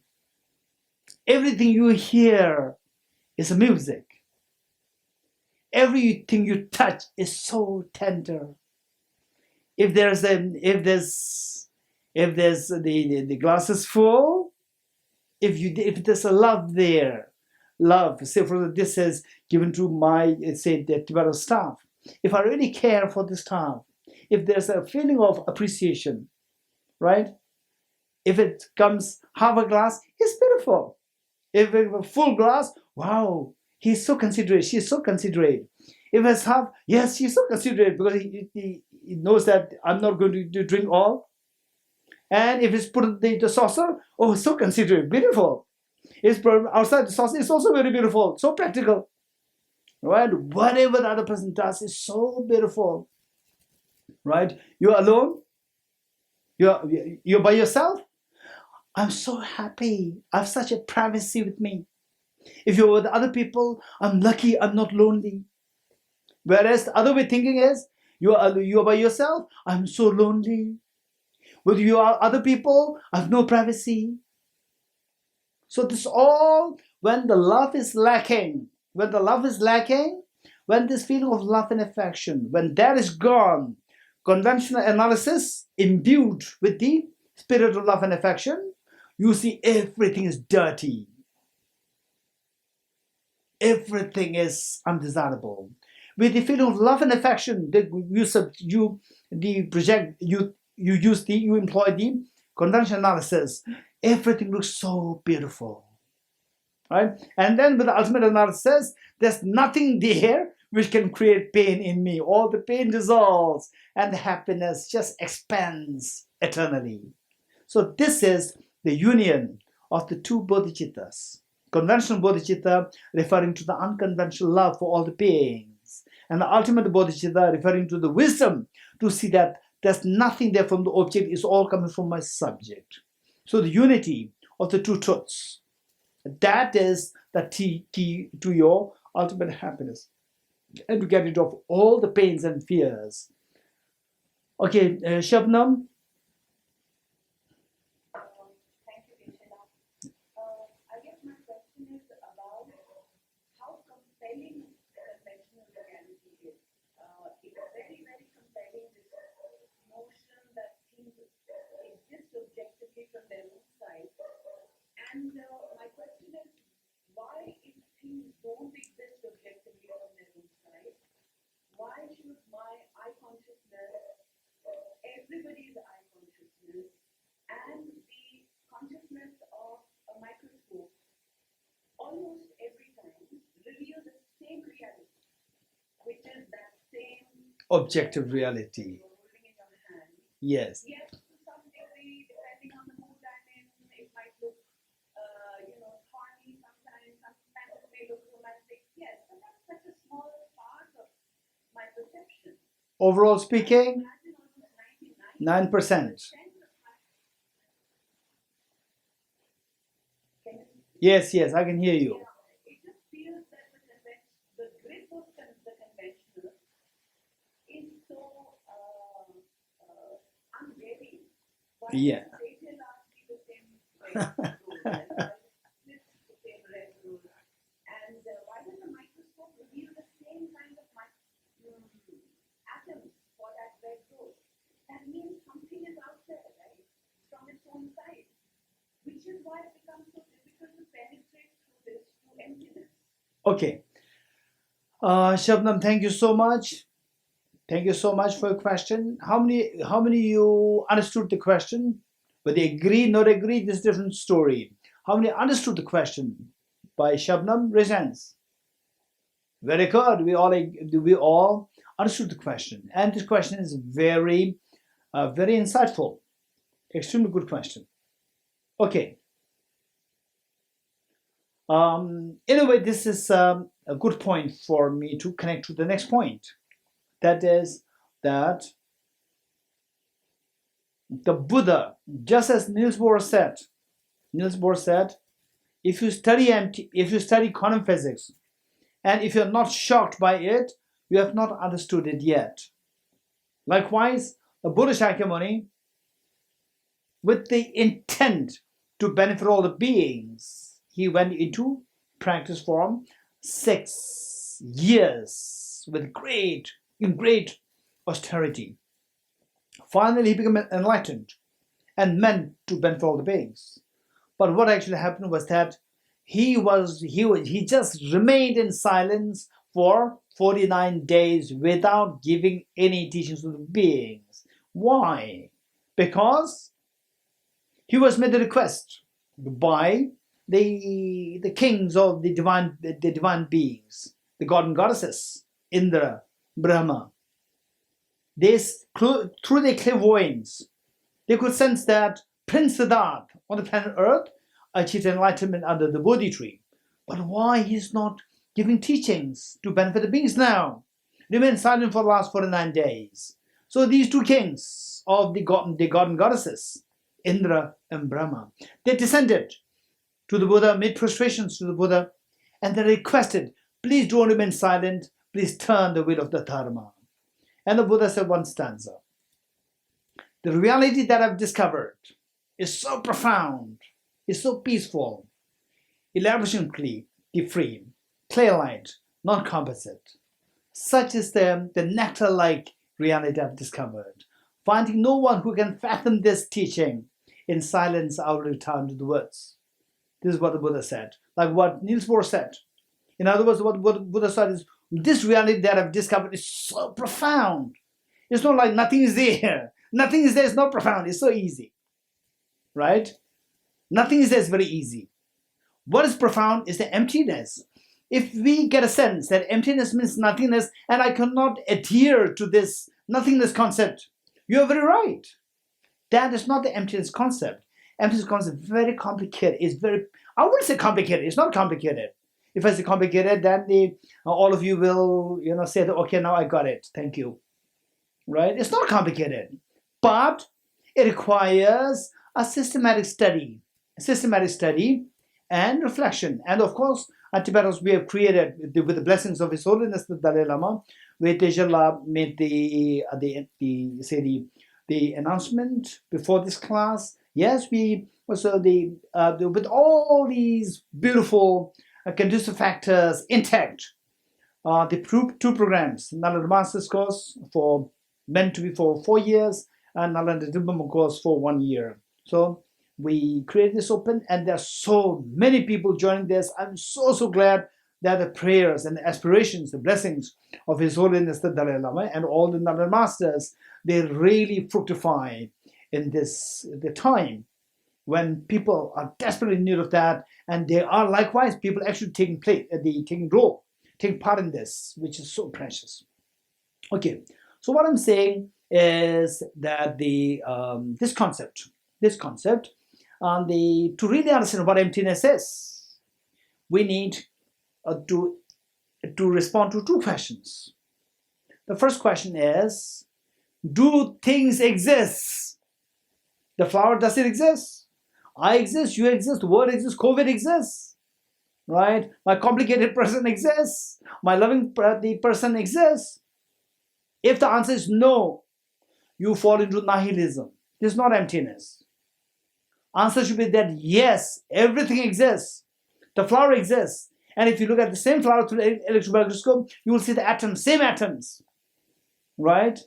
Everything you hear is a music. Everything you touch is so tender. If the glass is full, if there's a love there, love. Say for this is given to my the Tibetan staff. If I really care for the staff, if there's a feeling of appreciation, right? If it comes half a glass, it's beautiful. If it's a full glass, wow, he's so considerate, she's so considerate. If it's half, yes, she's so considerate because he knows that I'm not going to drink all. And if it's put in the saucer, oh, so considerate, beautiful. It's put outside the saucer, it's also very beautiful, so practical. Right? Whatever the other person does is so beautiful. Right? You're alone, you're by yourself. I'm so happy. I have such a privacy with me. If you're with other people, I'm lucky I'm not lonely. Whereas the other way thinking is, you're by yourself, I'm so lonely. With you are other people, I have no privacy. So this all when the love is lacking. When the love is lacking, when this feeling of love and affection, when that is gone, conventional analysis imbued with the spirit of love and affection, you see everything is dirty. Everything is undesirable. With the feeling of love and affection, you employ the conventional analysis. Everything looks so beautiful, right? And then with the ultimate analysis, there's nothing there which can create pain in me. All the pain dissolves, and the happiness just expands eternally. So this is the union of the two bodhichittas. Conventional bodhicitta referring to the unconventional love for all the beings, and the ultimate bodhicitta referring to the wisdom to see that there's nothing there from the object, it's all coming from my subject. So the unity of the two truths, that is the key to your ultimate happiness and to get rid of all the pains and fears. Okay, Shabnam. Thank you, Krishna. I guess my question is about how compelling conventional reality is. It's very, very compelling, this notion that things exist objectively from their own side. And my question is, why, if things don't exist objectively from their own side, why should my eye consciousness, everybody's eye consciousness, and the consciousness of a microscope almost every time reveal the same reality, which is that same Objective reality. you're holding in your hand. Yes. Yes, to some degree, depending on the mood I'm in, it might look, thorny sometimes. Sometimes it may look romantic. Yes, but that's such a small part of my perception. Overall speaking, Imagine almost 99% 9%. of my. Can you? Yes, yes, I can hear you. Yeah, it just feels that the grip of the conventional is so unwary. Why Yeah. does Satan ask me the same red rule? And why does this the same red rule? And why does the microscope reveal the same kind of atoms for that red rule? That means something is out there, right? From its own side. Which is why it becomes so difficult to penetrate through this to emptiness. Okay. Shabnam, thank you so much. Thank you so much for your question. How many you understood the question? Whether they agree, not agree, this is a different story. How many understood the question by Shabnam? Raise hands. Very good. We all understood the question, and this question is very, very insightful. Extremely good question. Okay. In a way, this is a good point for me to connect to the next point. That is that the Buddha, just as Niels Bohr said, if you study quantum physics, and if you're not shocked by it, you have not understood it yet. Likewise, the Buddha Shakyamuni, with the intent to benefit all the beings, he went into practice for 6 years with great austerity. Finally, he became enlightened and meant to benefit all the beings. But what actually happened was that he just remained in silence for 49 days without giving any teachings to the beings. Why? Because he was made a request by the kings of the divine beings, the god and goddesses, Indra, Brahma. They, through their clairvoyance, they could sense that Prince Siddhartha on the planet Earth achieved enlightenment under the Bodhi tree. But why he's not giving teachings to benefit the beings now? Remain silent for the last 49 days. So these two kings of the god and goddesses, Indra and Brahma, they descended to the Buddha, made prostrations to the Buddha, and they requested, please don't remain silent, please turn the wheel of the Dharma. And the Buddha said one stanza. The reality that I've discovered is so profound, is so peaceful, elaborately free, clear-light, non-composite. Such is the nectar-like reality I've discovered. Finding no one who can fathom this teaching, in silence I will return to the woods. This is what the Buddha said, like what Niels Bohr said. In other words, what Buddha said is, this reality that I've discovered is so profound. It's not like nothing is there. Nothing is there, it's not profound, it's so easy. Right? Nothing is there, it's very easy. What is profound is the emptiness. If we get a sense that emptiness means nothingness, and I cannot adhere to this nothingness concept, you're very right. That is not the emptiness concept. Emptiness concept is very complicated. It's very, I wouldn't say complicated, it's not complicated. If I say complicated, then all of you will, say that, okay, now I got it, thank you. Right? It's not complicated, but it requires a systematic study and reflection. And of course, at Tibetans, we have created, with the blessings of His Holiness the Dalai Lama, where Tejallah made the announcement before this class. Yes, we also with all these beautiful conducive factors intact. The two programs, Nalanda Master's course meant to be for 4 years, and Nalanda Diploma course for 1 year. So we created this open, and there are so many people joining this. I'm so glad that the prayers and the aspirations, the blessings of His Holiness the Dalai Lama and all the Nalanda Masters, they really fructify in the time when people are desperately in need of that, and there are likewise people actually taking part in this, which is so precious. Okay, so what I'm saying is that this concept, to really understand what emptiness is, we need to respond to two questions. The first question is, do things exist? The flower, does it exist? I exist, you exist, the world exists, COVID exists, right? My complicated person exists, my loving person exists. If the answer is no, you fall into nihilism. This is not emptiness. Answer should be that yes, everything exists. The flower exists. And if you look at the same flower through the electron microscope, you will see the atoms, same atoms, right?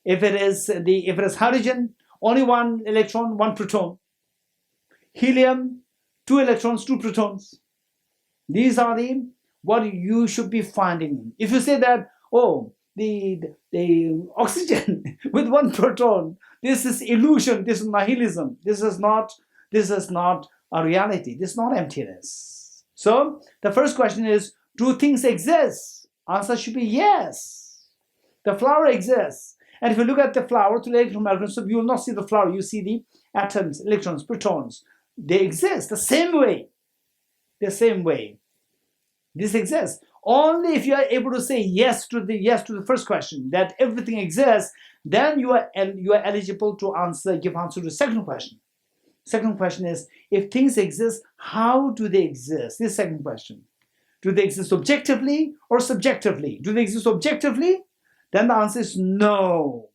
If it is hydrogen, only one electron, one proton. Helium, 2 electrons, 2 protons. These are what you should be finding. If you say that, oh, the oxygen with 1 proton, this is illusion, this is nihilism, this is not a reality, this is not emptiness. So the first question is, do things exist? Answer should be yes. The flower exists. And if you look at the flower through the electron microscope, you will not see the flower, you see the atoms, electrons, protons. They exist the same way. This exists. Only if you are able to say yes to the first question, that everything exists, then you are eligible to give answer to the second question. Second question is, if things exist, how do they exist? This is the second question. Do they exist objectively or subjectively? Do they exist objectively? Then the answer is no.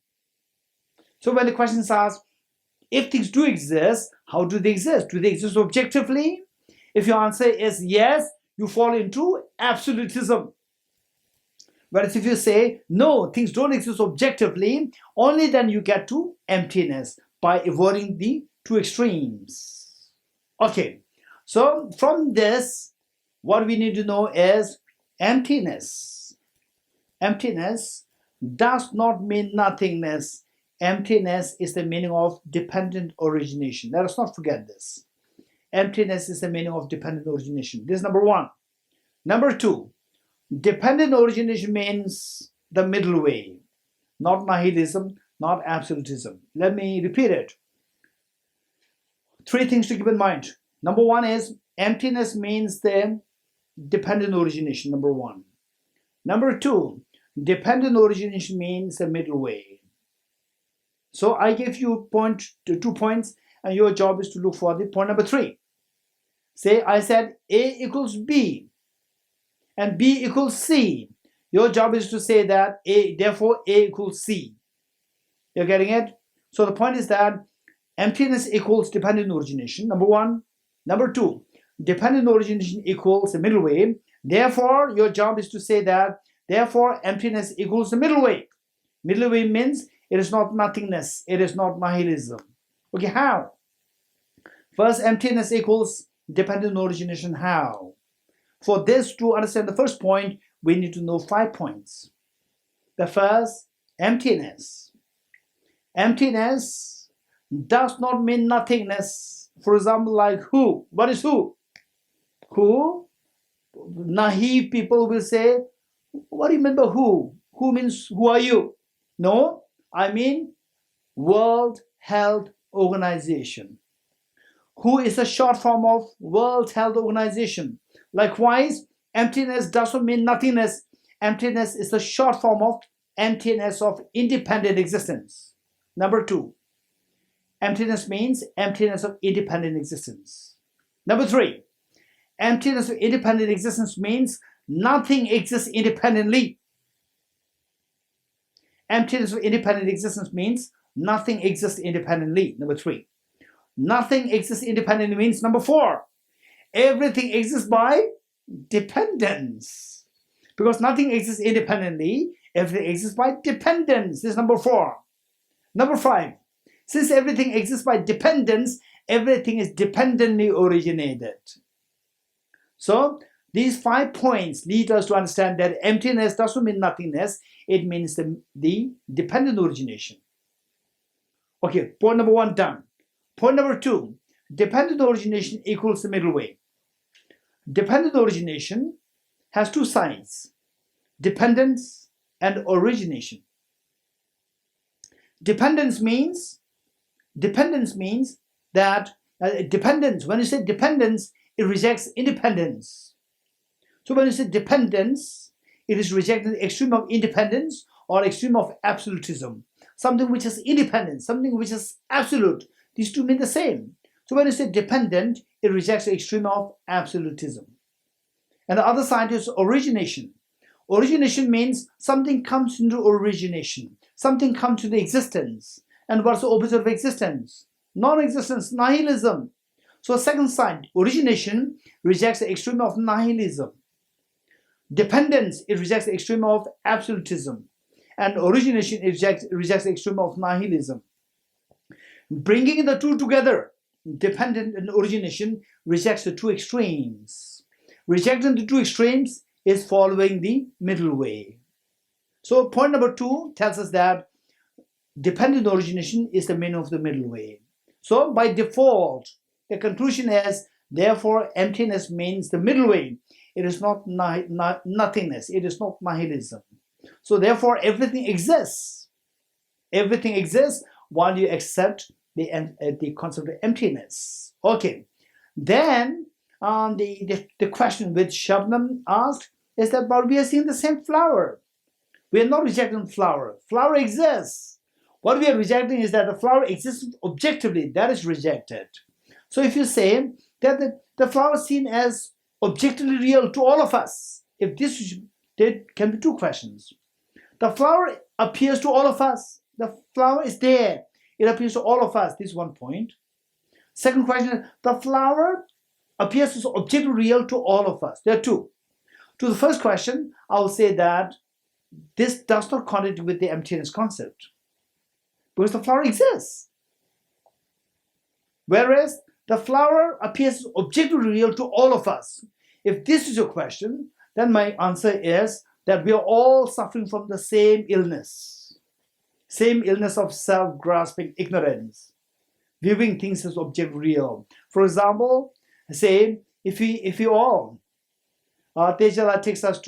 So when the question is asked, if things do exist, how do they exist? Do they exist objectively? If your answer is yes, you fall into absolutism. Whereas if you say, no, things don't exist objectively, only then you get to emptiness by avoiding the two extremes. Okay, so from this, what we need to know is emptiness. Emptiness does not mean nothingness. Emptiness is the meaning of dependent origination. Let us not forget this. Emptiness is the meaning of dependent origination. This is number one. Number two, dependent origination means the middle way, not nihilism, not absolutism. Let me repeat it. Three things to keep in mind. Number one is emptiness means the dependent origination, number one. Number two, dependent origination means the middle way. So I give you 2 points, and your job is to look for the point number three. Say I said A equals B and B equals C. Your job is to say that therefore A equals C. You're getting it? So the point is that emptiness equals dependent origination, number one. Number two, dependent origination equals the middle way. Therefore, your job is to say that, therefore, emptiness equals the middle way. Middle way means it is not nothingness, it is not nihilism. Okay, how? First, emptiness equals dependent origination. How? For this to understand the first point, we need to know 5 points. The first, emptiness. Emptiness does not mean nothingness. For example, like who? What is who? Who? Naive people will say, what do you mean by who? Who means who are you? No, I mean World Health Organization. Who is a short form of World Health Organization. Likewise, emptiness doesn't mean nothingness. Emptiness is a short form of emptiness of independent existence. Number two, emptiness means emptiness of independent existence. Number three, emptiness of independent existence means nothing exists independently. Emptiness of independent existence means nothing exists independently. Number three. Nothing exists independently means number four. Everything exists by dependence. Because nothing exists independently, everything exists by dependence. This is number four. Number five. Since everything exists by dependence, everything is dependently originated. So, these 5 points lead us to understand that emptiness doesn't mean nothingness, it means the dependent origination. Okay, point number one done. Point number two, dependent origination equals the middle way. Dependent origination has two sides, dependence and origination. Dependence means that dependence, when you say dependence, it rejects independence. So when you say dependence, it is rejecting the extreme of independence or extreme of absolutism. Something which is independent, something which is absolute. These two mean the same. So when you say dependent, it rejects the extreme of absolutism. And the other side is origination. Origination means something comes into origination. Something comes into existence. And what's the opposite of existence? Non-existence, nihilism. So second side, origination rejects the extreme of nihilism. Dependence, it rejects the extreme of absolutism. And origination, it rejects the extreme of nihilism. Bringing the two together, dependent and origination, rejects the two extremes. Rejecting the two extremes is following the middle way. So point number two tells us that dependent origination is the meaning of the middle way. So by default, the conclusion is, therefore, emptiness means the middle way. It is not nothingness. It is not nihilism. So therefore, everything exists. Everything exists while you accept the concept of emptiness. Okay. Then the question which Shabnam asked is that, but we are seeing the same flower. We are not rejecting flower. Flower exists. What we are rejecting is that the flower exists objectively. That is rejected. So if you say that the flower is seen as objectively real to all of us, if this, there can be two questions. The flower appears to all of us. The flower is there. It appears to all of us. This is one point. Second question, the flower appears as objectively real to all of us. There are two. To the first question, I will say that this does not contradict with the emptiness concept, because the flower exists. Whereas the flower appears objectively real to all of us. If this is your question, then my answer is that we are all suffering from the same illness. Same illness of self-grasping ignorance, viewing things as object real. For example, say if we all Tejala takes us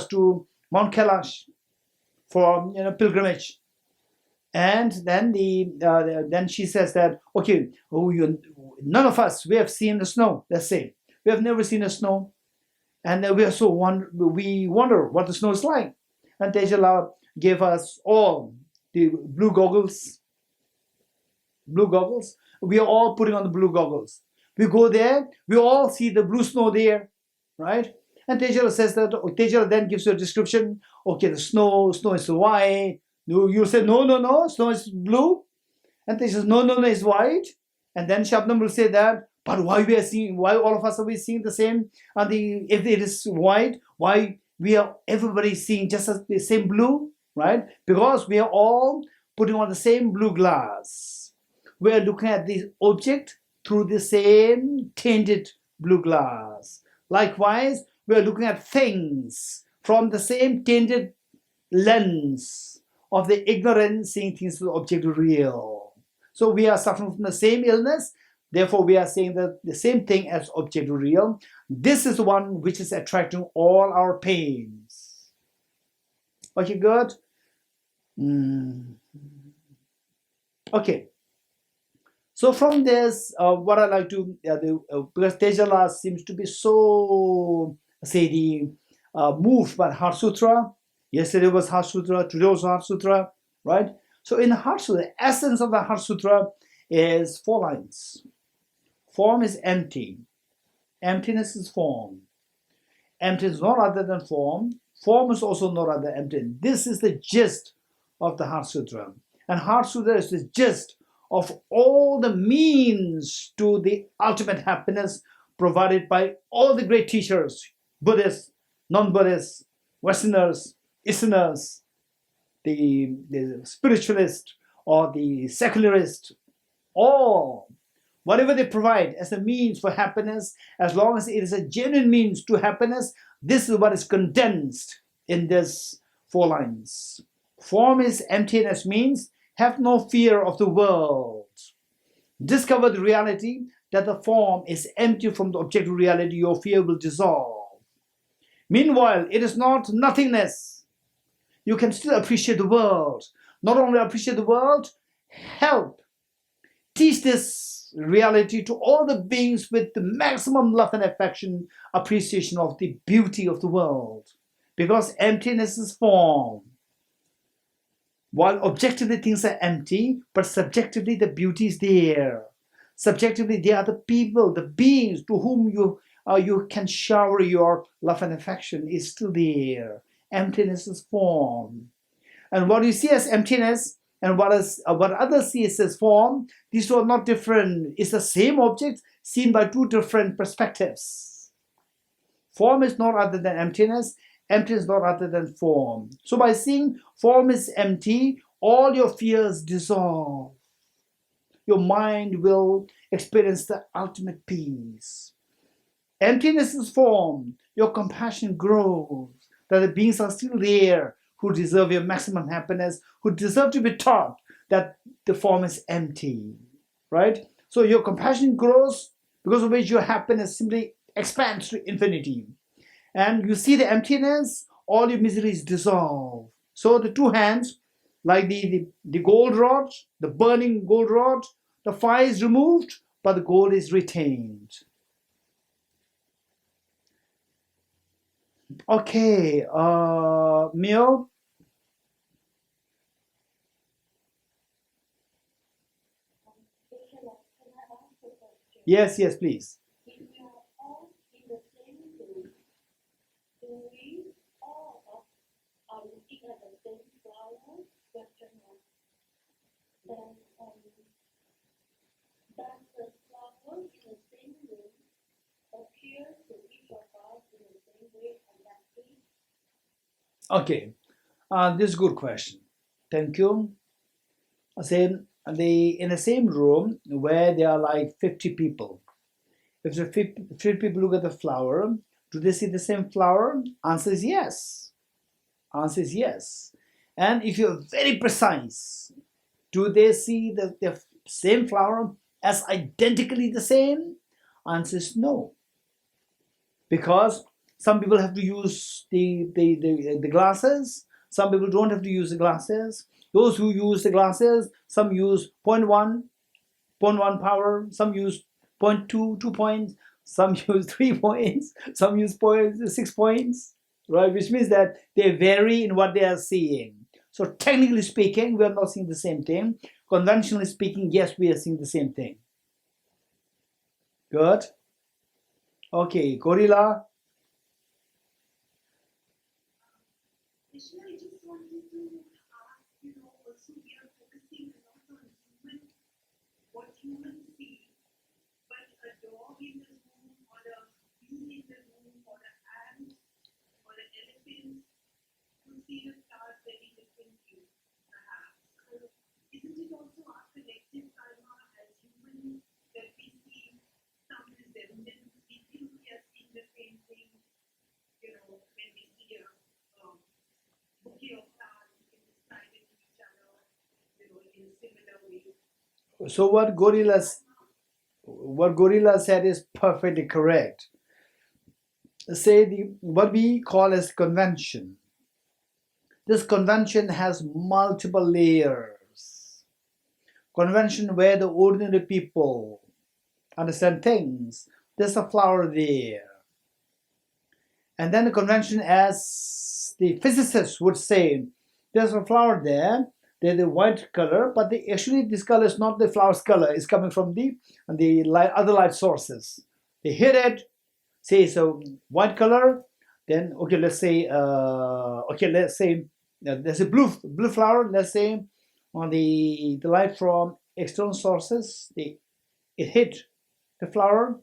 to Mount Kailash for pilgrimage, and then then she says that okay, none of us we have seen the snow. Let's say we have never seen the snow, and we are we wonder what the snow is like. And Tejala gave us all the blue goggles. We are all putting on the blue goggles. We go there, we all see the blue snow there, right? And Tejala says that, Tejala then gives you a description. Okay, the snow is white. You say, no, snow is blue. And Tejala says, no, it's white. And then Shabnam will say that, but why all of us are we seeing the same? And if it is white, why everybody seeing just as the same blue, right? Because we are all putting on the same blue glass. We are looking at the object through the same tinted blue glass. Likewise, we are looking at things from the same tinted lens of the ignorance, seeing things as object real. So we are suffering from the same illness, therefore we are saying that the same thing as object real. This is the one which is attracting all our pains. Okay, good? Okay. So from this, what I like to, because Tejala seems to be so, moved by Heart Sutra. Yesterday was Heart Sutra, today was Heart Sutra, right? So in Heart Sutra, the essence of the Heart Sutra is 4 lines. Form is empty. Emptiness is form. Emptiness is not other than form. Form is also not other than empty. This is the gist of the Heart Sutra. And Heart Sutra is the gist of all the means to the ultimate happiness provided by all the great teachers, Buddhists, non-Buddhists, Westerners, Easterners, the spiritualist or the secularist, all, whatever they provide as a means for happiness, as long as it is a genuine means to happiness, this is what is condensed in this 4 lines. Form is emptiness means have no fear of the world. Discover the reality that the form is empty from the objective reality, your fear will dissolve. Meanwhile, it is not nothingness. You can still appreciate the world. Not only appreciate the world, help teach this reality to all the beings with the maximum love and affection, appreciation of the beauty of the world. Because emptiness is form. While objectively things are empty, but subjectively the beauty is there. Subjectively, they are the people, the beings to whom you can shower your love and affection is still there. Emptiness is form. And what you see as emptiness and what others see as form, these two are not different. It's the same object seen by 2 different perspectives. Form is not other than emptiness. Empty is not other than form. So by seeing form is empty, all your fears dissolve. Your mind will experience the ultimate peace. Emptiness is form. Your compassion grows, that the beings are still there who deserve your maximum happiness, who deserve to be taught that the form is empty, right? So your compassion grows, because of which your happiness simply expands to infinity. And you see the emptiness, all your miseries dissolve. So the 2 hands, like the gold rod, the burning gold rod, the fire is removed, but the gold is retained. Okay, Mio? Yes, please. If we are all in the same room, do we all are looking at the same flower? Question mark. Then does the flower in the same room appear to each of us in the same way on that day? Okay, this is a good question. Thank you. Same, in the same room where there are like 50 people. If the 50 people look at the flower, do they see the same flower? Answer is yes. And if you're very precise, do they see the same flower as identically the same? Answer is no. Because some people have to use the glasses, some people don't have to use the glasses. Those who use the glasses, some use 0.1 power, some use 0.2, 2 points, some use 3 points, some use 6 points, right? Which means that they vary in what they are seeing. So technically speaking, we are not seeing the same thing. Conventionally speaking, yes, we are seeing the same thing. Good. Okay, Gorilla. Krishna, I just wanted to ask, also we are focusing a lot on what humans see, but a dog in the room, or a bee in the room, or an ant, or an elephant could see the stars very differently, perhaps. So, isn't it also our collective karma as humans that we see some resemblance? We think we are seeing the same thing, when we see a bouquet of flowers, we can describe it to each other, in a similar way. So what Gorilla said is perfectly correct. Say what we call as convention. This convention has multiple layers. Convention where the ordinary people understand things. There's a flower there. And then the convention, as the physicists would say, there's a flower there. They're the white color, but actually this color is not the flower's color. It's coming from the other light sources. They hit it, say it's a white color. Then let's say there's a blue flower. Let's say on the light from external sources, it hit the flower,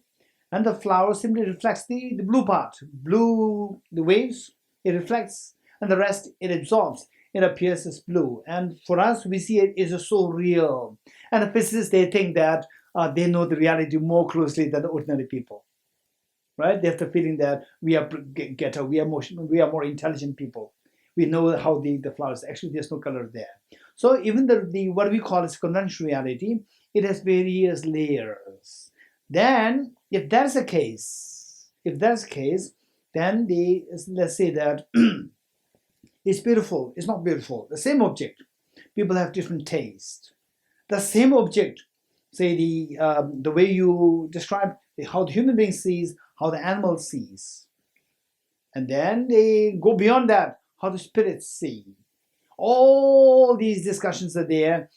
and the flower simply reflects the blue part, the waves. It reflects, and the rest it absorbs. It appears as blue, and for us we see it is so real. And the physicists, they think that they know the reality more closely than the ordinary people, right? They have the feeling that we are ghetto, we are more intelligent people. We know how the flowers, actually there's no color there. So even the what we call as conventional reality, it has various layers. Then if that's the case, then let's say that it's beautiful, it's not beautiful. The same object, people have different taste. The same object, say the way you describe how the human being sees, how the animal sees. And then they go beyond that, how the spirits see. All these discussions are there.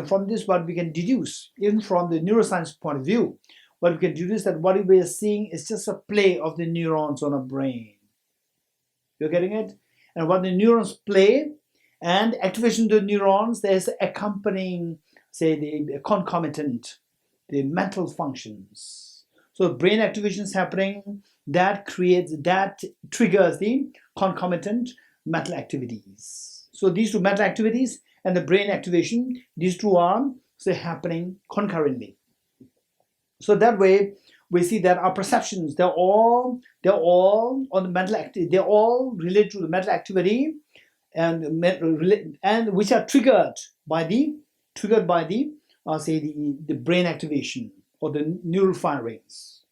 From this, what we can deduce, even from the neuroscience point of view, what we can deduce that what we are seeing is just a play of the neurons on a brain. You're getting it? And what the neurons play, and activation of the neurons, there's accompanying, say, the concomitant, the mental functions. So brain activation is happening, that triggers the concomitant mental activities. So these two mental activities and the brain activation, these two are happening concurrently. So that way we see that our perceptions, they're all on the mental activity, they're all related to the mental activity, and which are triggered by the brain activation or the neural firings.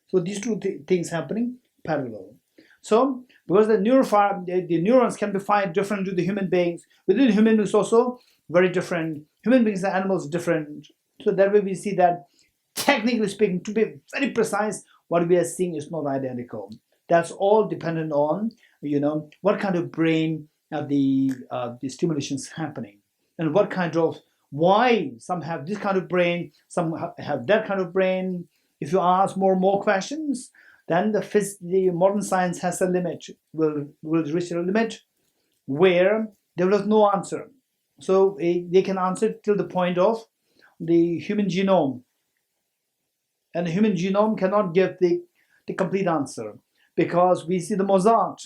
So these two things happening parallel. So because the neurons can be fired different to the human beings. Within human beings also very different. Human beings and animals different. So that way we see that, technically speaking, to be very precise, what we are seeing is not identical. That's all dependent on, what kind of brain the stimulations happening, and what kind of, why some have this kind of brain, some have that kind of brain. If you ask more questions, then the modern science has a limit, will reach a limit where there was no answer. So they can answer till the point of the human genome. And the human genome cannot give the complete answer, because we see the Mozart,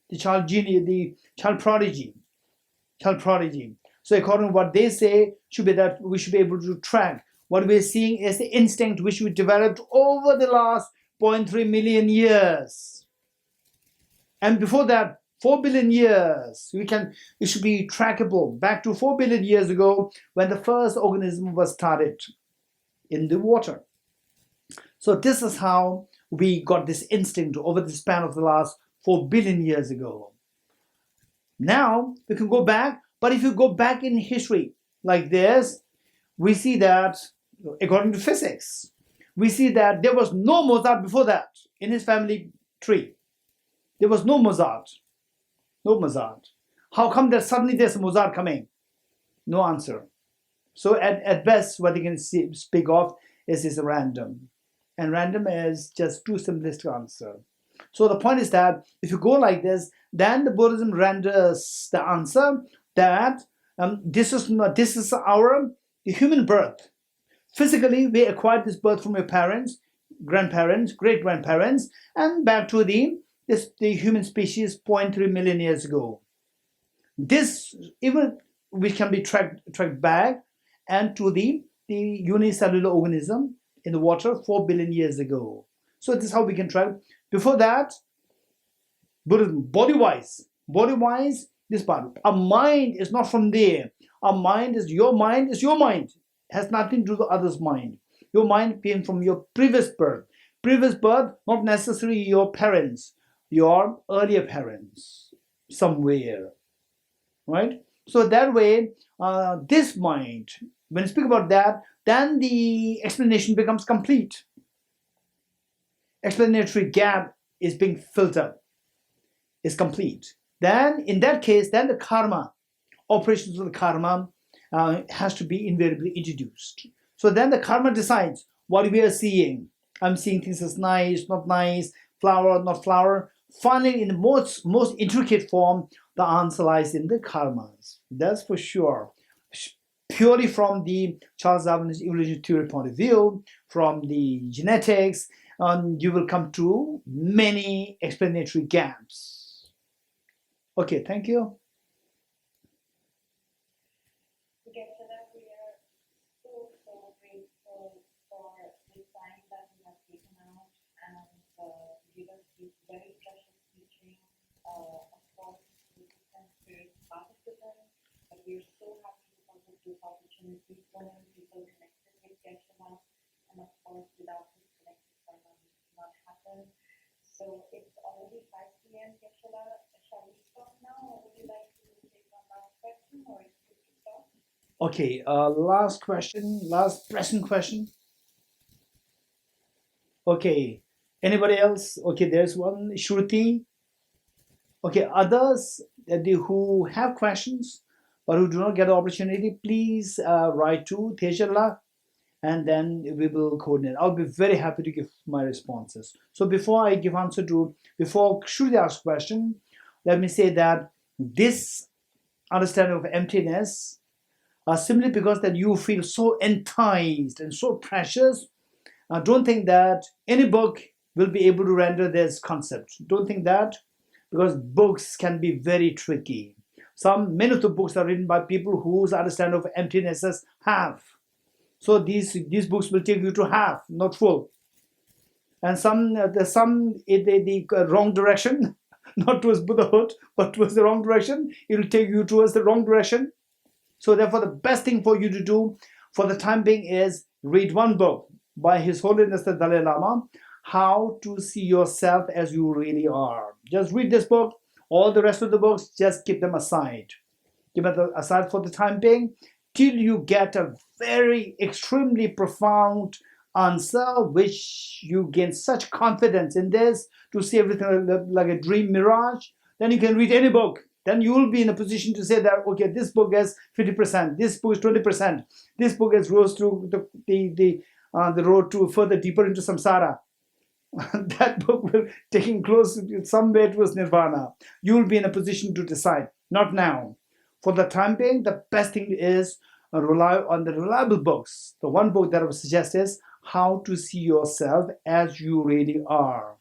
the child genius, the child prodigy. So according to what they say, should be that we should be able to track. What we're seeing is the instinct which we developed over the last 0.3 million years. And before that, 4 billion years. It should be trackable back to 4 billion years ago when the first organism was started in the water. So this is how we got this instinct over the span of the last 4 billion years ago. Now we can go back, but if you go back in history like this, we see that, according to physics, we see that there was no Mozart before that in his family tree. There was no Mozart. No Mozart. How come that suddenly there's a Mozart coming? No answer. So at best, what you can speak of is random. And random is just too simplistic answer. So the point is that if you go like this, then the Buddhism renders the answer that this is our human birth. Physically, we acquired this birth from your parents, grandparents, great-grandparents, and back to the human species 0.3 million years ago. This even which can be tracked back and to the unicellular organism in the water 4 billion years ago. So this is how we can track. Before that, Buddhism, body-wise, this part. Our mind is not from there. Our mind is your mind. It has nothing to do with others' mind. Your mind came from your previous birth. Previous birth, not necessarily your parents, your earlier parents, somewhere, right? So that way, this mind, when you speak about that, then the explanation becomes complete. Explanatory gap is being filled up, is complete. Then, in that case, then the karma, operations of the karma has to be invariably introduced. So then the karma decides what we are seeing. I'm seeing things as nice, not nice, flower, not flower. Finally, in the most intricate form, the answer lies in the karmas. That's for sure. Purely from the Charles Darwin's evolutionary theory point of view, from the genetics, you will come to many explanatory gaps. Okay, thank you. Okay, so that we are so grateful for the time that we have taken out and give us this very precious teaching. Of course, this is considered participants, but we are so happy because of this opportunity. So many people connected with Geshe-la, and of course, without this connection, it would not happen. So it's already 5 p.m. Geshe-la. Shall we stop now, or would you like to take one last question, or is it to stop? Okay, last pressing question. Okay, anybody else? Okay, there's one, Shruti. Okay, others who have questions but who do not get the opportunity, please write to Tejallah, and then we will coordinate. I'll be very happy to give my responses. So before Shruti asks question, let me say that this understanding of emptiness, simply because that you feel so enticed and so precious, don't think that any book will be able to render this concept. Don't think that, because books can be very tricky. Many of the books are written by people whose understanding of emptiness is half. So these books will take you to half, not full. And the wrong direction, not towards Buddhahood, but towards the wrong direction. It will take you towards the wrong direction. So therefore, the best thing for you to do for the time being is read one book by His Holiness the Dalai Lama, How to See Yourself as You Really Are. Just read this book. All the rest of the books, just keep them aside. Keep them aside for the time being till you get a very extremely profound answer, which you gain such confidence in this to see everything like a dream mirage. Then you can read any book. Then you will be in a position to say that, okay, this book is 50%, this book is 20%, this book has rose through the road to further deeper into samsara. That book will taking close somewhere towards nirvana. You will be in a position to decide. Not now. For the time being, the best thing is rely on the reliable books. The one book that I would suggest is How to See Yourself as You Really Are.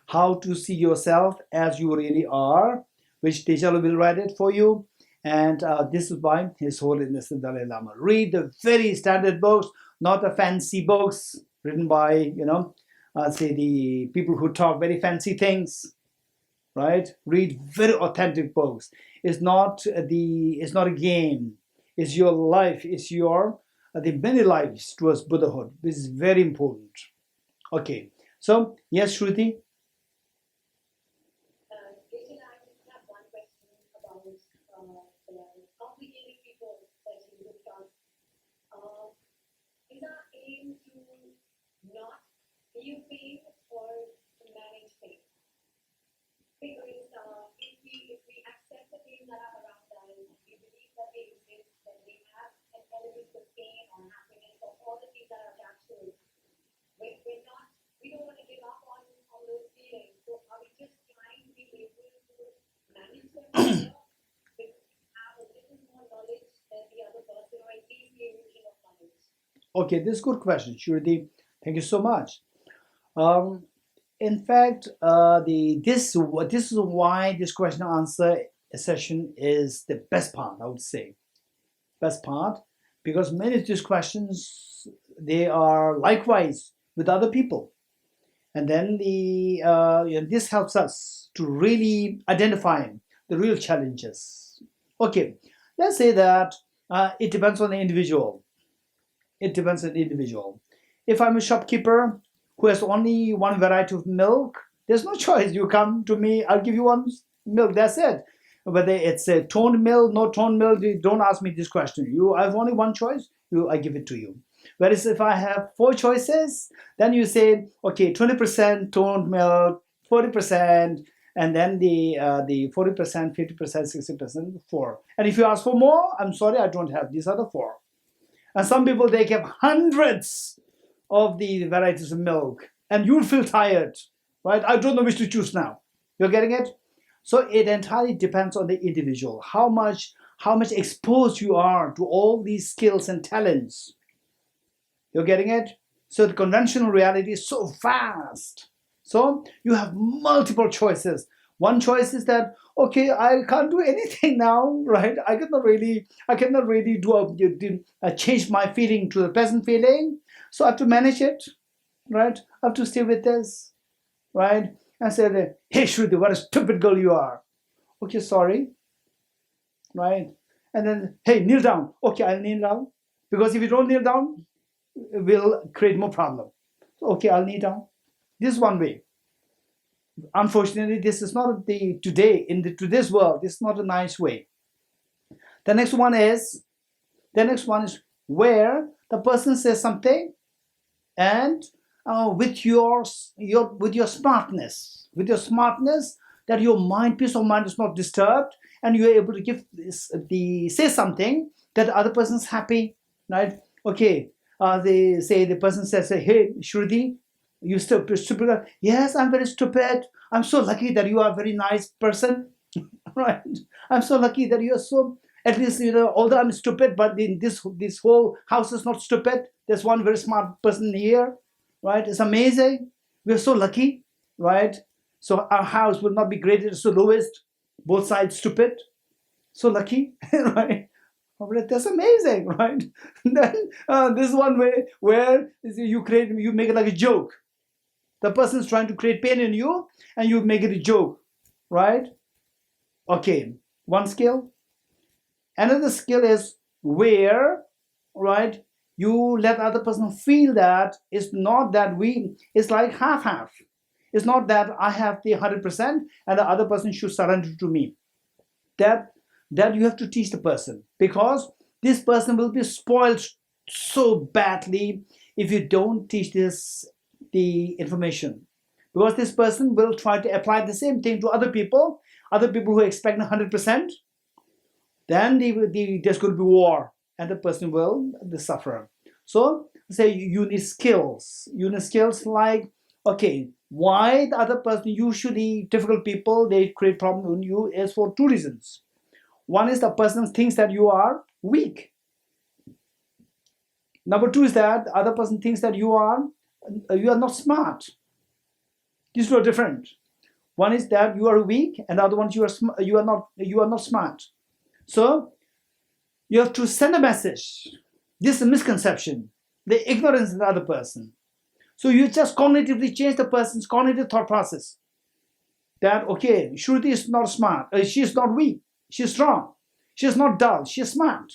How to See Yourself as You Really Are, which Tejallah will write it for you. And this is by His Holiness the Dalai Lama. Read the very standard books, not the fancy books written by, say the people who talk very fancy things, right? Read very authentic books. It's not a game. It's your life. It's your the many lives towards Buddhahood. This is very important. Okay. So yes, Shruti. Rachel, I just have one question about the complicated people that you discussed. Is our aim to not feel pain or to manage pain? Because if we accept the things that are around us, we believe that they exist, that they have an element of pain or happiness or all the things that are attached to it. We don't want to give up on those feelings. So are we just trying to be able to manage them better because we have a little more knowledge than the other person, or at least the illusion of knowledge? Okay, this is a good question, Shruti. Thank you so much. In fact, this is why this question and answer session is the best part. I would say best part, because many of these questions, they are likewise with other people, and then this helps us to really identify the real challenges. Okay, let's say that it depends on the individual. It depends on the individual. If I'm a shopkeeper who has only one variety of milk, there's no choice. You come to me, I'll give you one milk, that's it. Whether it's a toned milk, no toned milk, don't ask me this question. I have only one choice, I give it to you. Whereas if I have 4 choices, then you say, okay, 20% toned milk, 40%, and then the 40%, 50%, 60%, 4. And if you ask for more, I'm sorry, I don't have. These are the 4. And some people, they have hundreds of the varieties of milk, and you'll feel tired, right? I don't know which to choose now. You're getting it? So it entirely depends on the individual, how much exposed you are to all these skills and talents. You're getting it? So the conventional reality is so vast. So you have multiple choices. One choice is that, okay, I can't do anything now, right? I cannot really change my feeling to the pleasant feeling. So I have to manage it, right? I have to stay with this, right? And say, hey, Shruti, what a stupid girl you are. Okay, sorry, right? And then, hey, kneel down. Okay, I'll kneel down. Because if you don't kneel down, it will create more problem. Okay, I'll kneel down. This is one way. Unfortunately, this is not today's world. This is not a nice way. The next one is where the person says something, and with your smartness, that your peace of mind is not disturbed, and you are able to say something that the other person's happy, right? Okay, the person says, hey, Shruti, you stupid. Yes, I'm very stupid. I'm so lucky that you are a very nice person, right? I'm so lucky that you are so, at least, although I'm stupid, but in this whole house is not stupid. There's one very smart person here, right? It's amazing. We're so lucky, right? So our house will not be graded as the lowest, both sides stupid. So lucky, right? That's amazing, right? Then this is one way where you make it like a joke. The person is trying to create pain in you, and you make it a joke, right? Okay, one skill. Another skill is where, right, you let the other person feel that it's not that it's like half-half. It's not that I have the 100% and the other person should surrender to me. That you have to teach the person, because this person will be spoiled so badly if you don't teach the information, because this person will try to apply the same thing to other people who expect 100%. Then there's going to be war, and the person will suffer. So say you need skills like, okay, why the other person, usually difficult people, they create problem in you, is for 2 reasons. One is the person thinks that you are weak. Number 2 is that the other person thinks that you are not smart. These two are different. One is that you are weak, and the other one is you are not smart. So you have to send a message. This is a misconception, the ignorance of the other person. So you just cognitively change the person's cognitive thought process. that, okay, Shruti is not smart, she's not weak, she's strong, she's not dull, she's smart.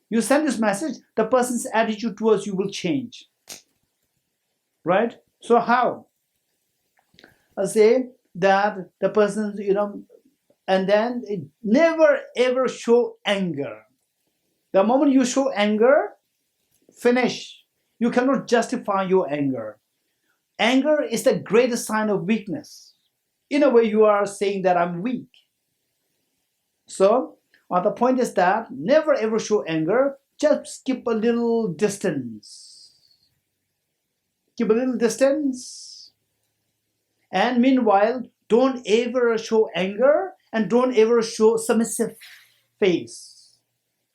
You send this message, the person's attitude towards you will change. Right? So how? I say that the person, and then never ever show anger. The moment you show anger, finish. You cannot justify your anger. Anger is the greatest sign of weakness. In a way, you are saying that I'm weak. So, the point is that never ever show anger, just keep a little distance. Keep a little distance. And meanwhile, don't ever show anger and don't ever show submissive face.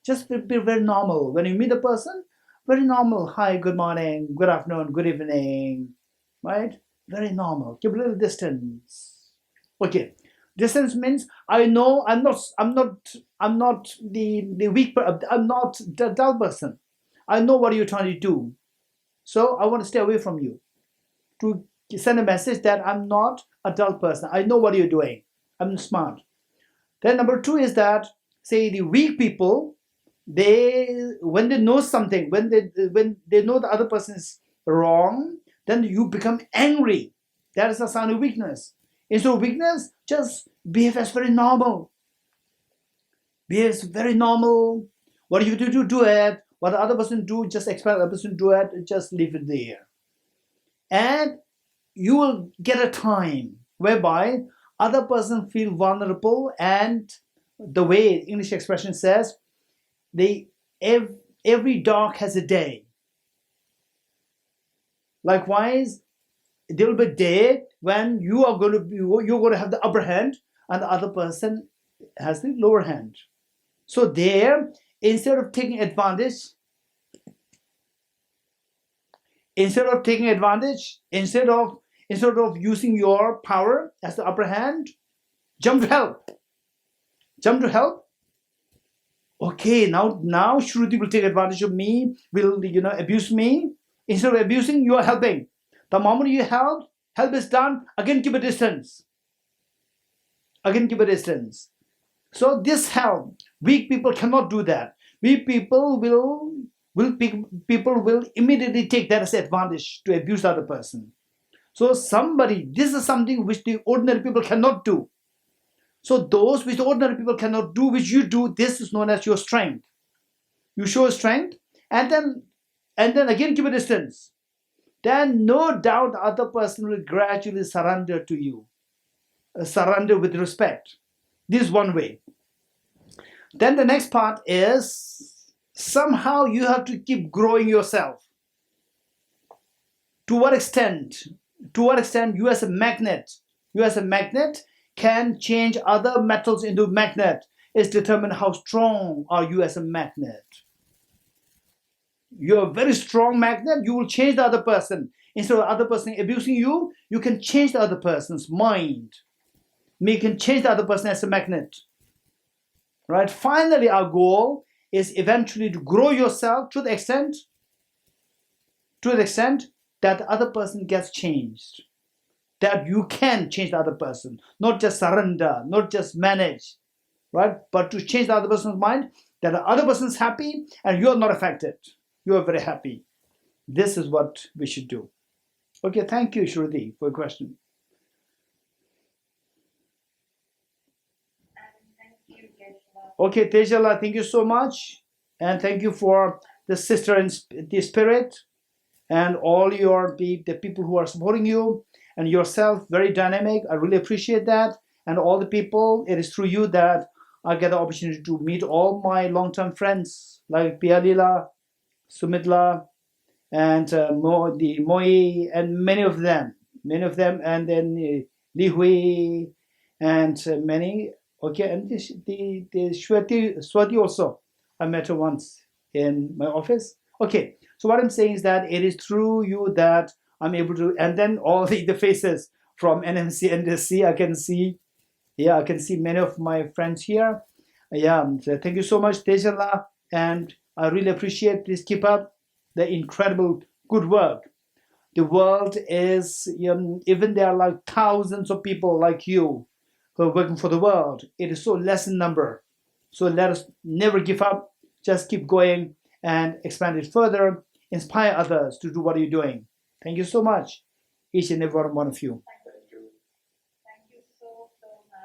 Just be very normal. When you meet a person, very normal. Hi, good morning, good afternoon, good evening. Right? Very normal. Keep a little distance. Okay. Distance means I know I'm not the weak person. I'm not the dull person. I know what you're trying to do. So I want to stay away from you. To send a message that I'm not a dull person. I know what you're doing. I'm smart. Then number 2 is that, say, the weak people, when they know something, when they know the other person is wrong, then you become angry. That is a sign of weakness. Instead of weakness, just behave as very normal. Behave as very normal. What you do it. What the other person do, just expect the other person to do it. Just leave it there. And you will get a time whereby other person feel vulnerable, and the way English expression says, every dog has a day. Likewise, there will be a day when you're going to have the upper hand and the other person has the lower hand. So there, instead of taking advantage, instead of using your power as the upper hand, jump to help. Okay, now Shruti will take advantage of me, will abuse me. Instead of abusing, you are helping. The moment you help is done. Again, keep a distance. So this help, weak people cannot do that. Weak people will immediately take that as advantage to abuse the other person. So this is something which the ordinary people cannot do. So those which the ordinary people cannot do, which you do, this is known as your strength. You show strength, and then again keep a distance. Then no doubt the other person will gradually surrender to you. Surrender with respect. This is one way. Then the next part is, somehow you have to keep growing yourself. To what extent you as a magnet can change other metals into magnet is determined how strong are you as a magnet. You're a very strong magnet, you will change the other person. Instead of the other person abusing you, you can change the other person's mind. You can change the other person as a magnet. Right? Finally, our goal is eventually to grow yourself to the extent that the other person gets changed. That you can change the other person, not just surrender, not just manage, right? But to change the other person's mind, that the other person is happy and you are not affected. You are very happy. This is what we should do. Okay, thank you, Shruti, for your question. Thank you, Geshe-la. Okay, Tejala, thank you so much. And thank you for the sister in the spirit and all the people who are supporting you and yourself, very dynamic. I really appreciate that. And all the people, it is through you that I get the opportunity to meet all my long-term friends like Pialila, Sumitla, and Moi, and many of them, and then Li Hui, and many. Okay, and the Swati also. I met her once in my office. Okay, so what I'm saying is that it is through you that I'm able to, and then all the faces from NMC and NDC, I can see. Yeah, I can see many of my friends here. Yeah, so thank you so much, Tejala, and I really appreciate. Please keep up the incredible good work. The world is, even there are like thousands of people like you who are working for the world. It is so less in number. So let us never give up. Just keep going and expand it further. Inspire others to do what you're doing. Thank you so much, each and every one of you.